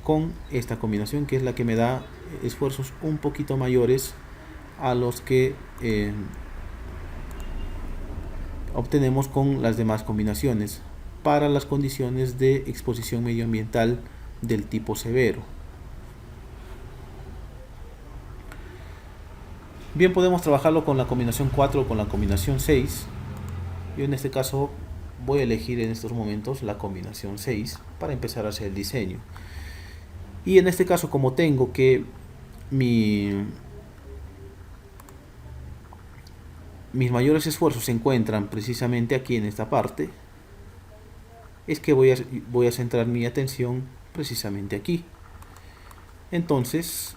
con esta combinación, que es la que me da esfuerzos un poquito mayores a los que obtenemos con las demás combinaciones para las condiciones de exposición medioambiental del tipo severo. Bien, podemos trabajarlo con la combinación 4 o con la combinación 6. Yo en este caso voy a elegir en estos momentos la combinación 6 para empezar a hacer el diseño. Y en este caso, como tengo que mis mayores esfuerzos se encuentran precisamente aquí en esta parte, es que voy a centrar mi atención precisamente aquí. Entonces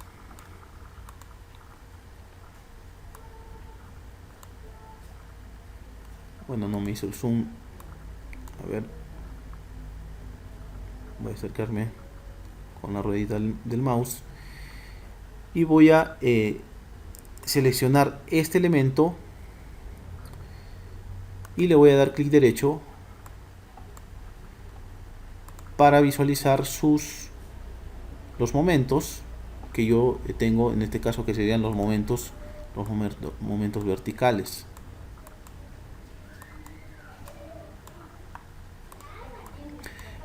bueno, no me hizo el zoom. A ver, voy a acercarme con la ruedita del mouse y voy a seleccionar este elemento y le voy a dar clic derecho para visualizar los momentos que yo tengo en este caso, que serían los momentos verticales.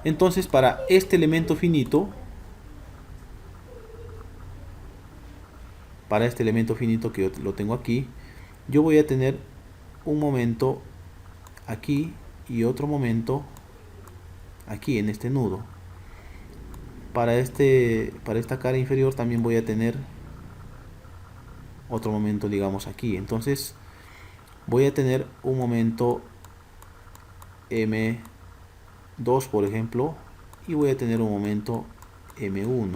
Entonces, para este elemento finito, que yo lo tengo aquí, yo voy a tener un momento aquí y otro momento aquí en este nudo. Para esta cara inferior también voy a tener otro momento, digamos, aquí. Entonces voy a tener un momento M2, por ejemplo, y voy a tener un momento M1.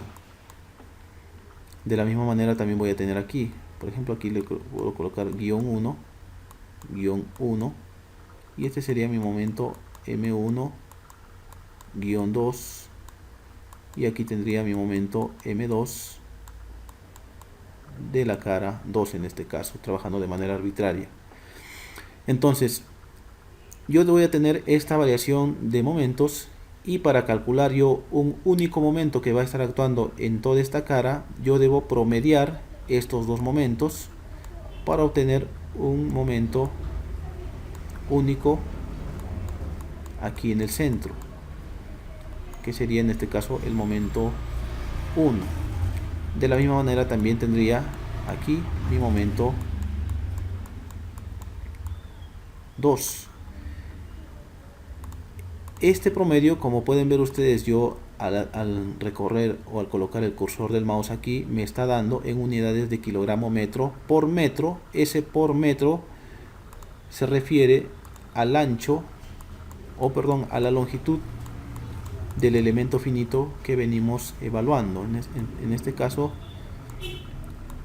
De la misma manera también voy a tener aquí, por ejemplo, aquí le puedo colocar guión 1, y este sería mi momento M1, guión 2, y aquí tendría mi momento M2 de la cara 2, en este caso, trabajando de manera arbitraria. Entonces yo voy a tener esta variación de momentos, y para calcular yo un único momento que va a estar actuando en toda esta cara, yo debo promediar estos dos momentos para obtener un momento único aquí en el centro, que sería en este caso el momento 1. De la misma manera también tendría aquí mi momento 2. Este promedio, como pueden ver ustedes, yo al recorrer o al colocar el cursor del mouse aquí, me está dando en unidades de kilogramo metro por metro. Ese por metro se refiere al ancho, o perdón, a la longitud del elemento finito que venimos evaluando. En este caso,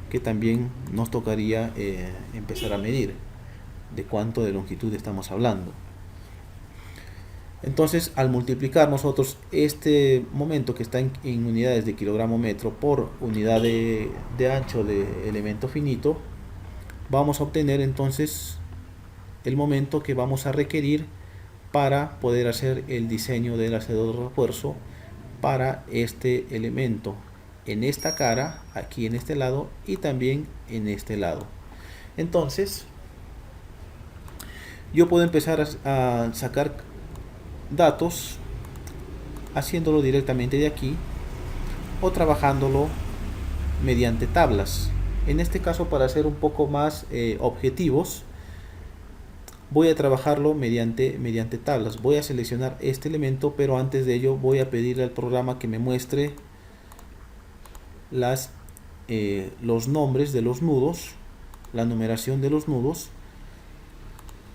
que también nos tocaría empezar a medir de cuánto de longitud estamos hablando. Entonces, al multiplicar nosotros este momento que está en unidades de kilogramo metro por unidad de ancho de elemento finito, vamos a obtener entonces el momento que vamos a requerir para poder hacer el diseño del hacedor de refuerzo para este elemento en esta cara, aquí en este lado, y también en este lado. Entonces yo puedo empezar a sacar datos haciéndolo directamente de aquí o trabajándolo mediante tablas. En este caso, para ser un poco más objetivos, voy a trabajarlo mediante tablas. Voy a seleccionar este elemento, pero antes de ello voy a pedirle al programa que me muestre los nombres de los nudos, la numeración de los nudos,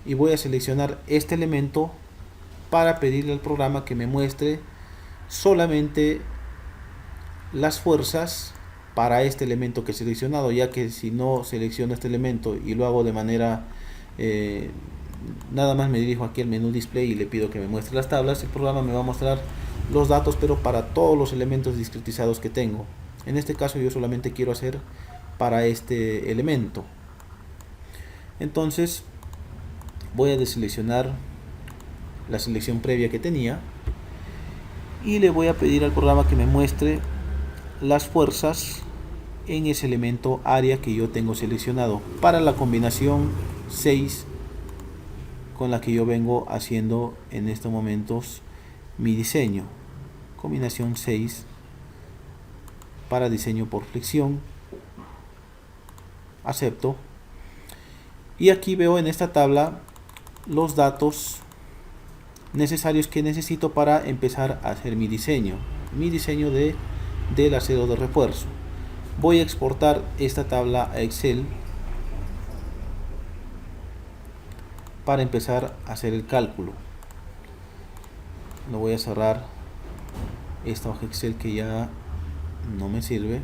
y voy a seleccionar este elemento para pedirle al programa que me muestre solamente las fuerzas para este elemento que he seleccionado, ya que si no selecciono este elemento y lo hago de manera nada más me dirijo aquí al menú display y le pido que me muestre las tablas. El programa me va a mostrar los datos, pero para todos los elementos discretizados que tengo. En este caso yo solamente quiero hacer para este elemento. Entonces voy a deseleccionar la selección previa que tenía y le voy a pedir al programa que me muestre las fuerzas en ese elemento área que yo tengo seleccionado para la combinación 6 con la que yo vengo haciendo en estos momentos mi diseño. Combinación 6 para diseño por flexión. Acepto. Y aquí veo en esta tabla los datos necesarios que necesito para empezar a hacer mi diseño del acero de refuerzo. Voy a exportar esta tabla a Excel para empezar a hacer el cálculo. Lo voy a cerrar esta hoja Excel que ya no me sirve.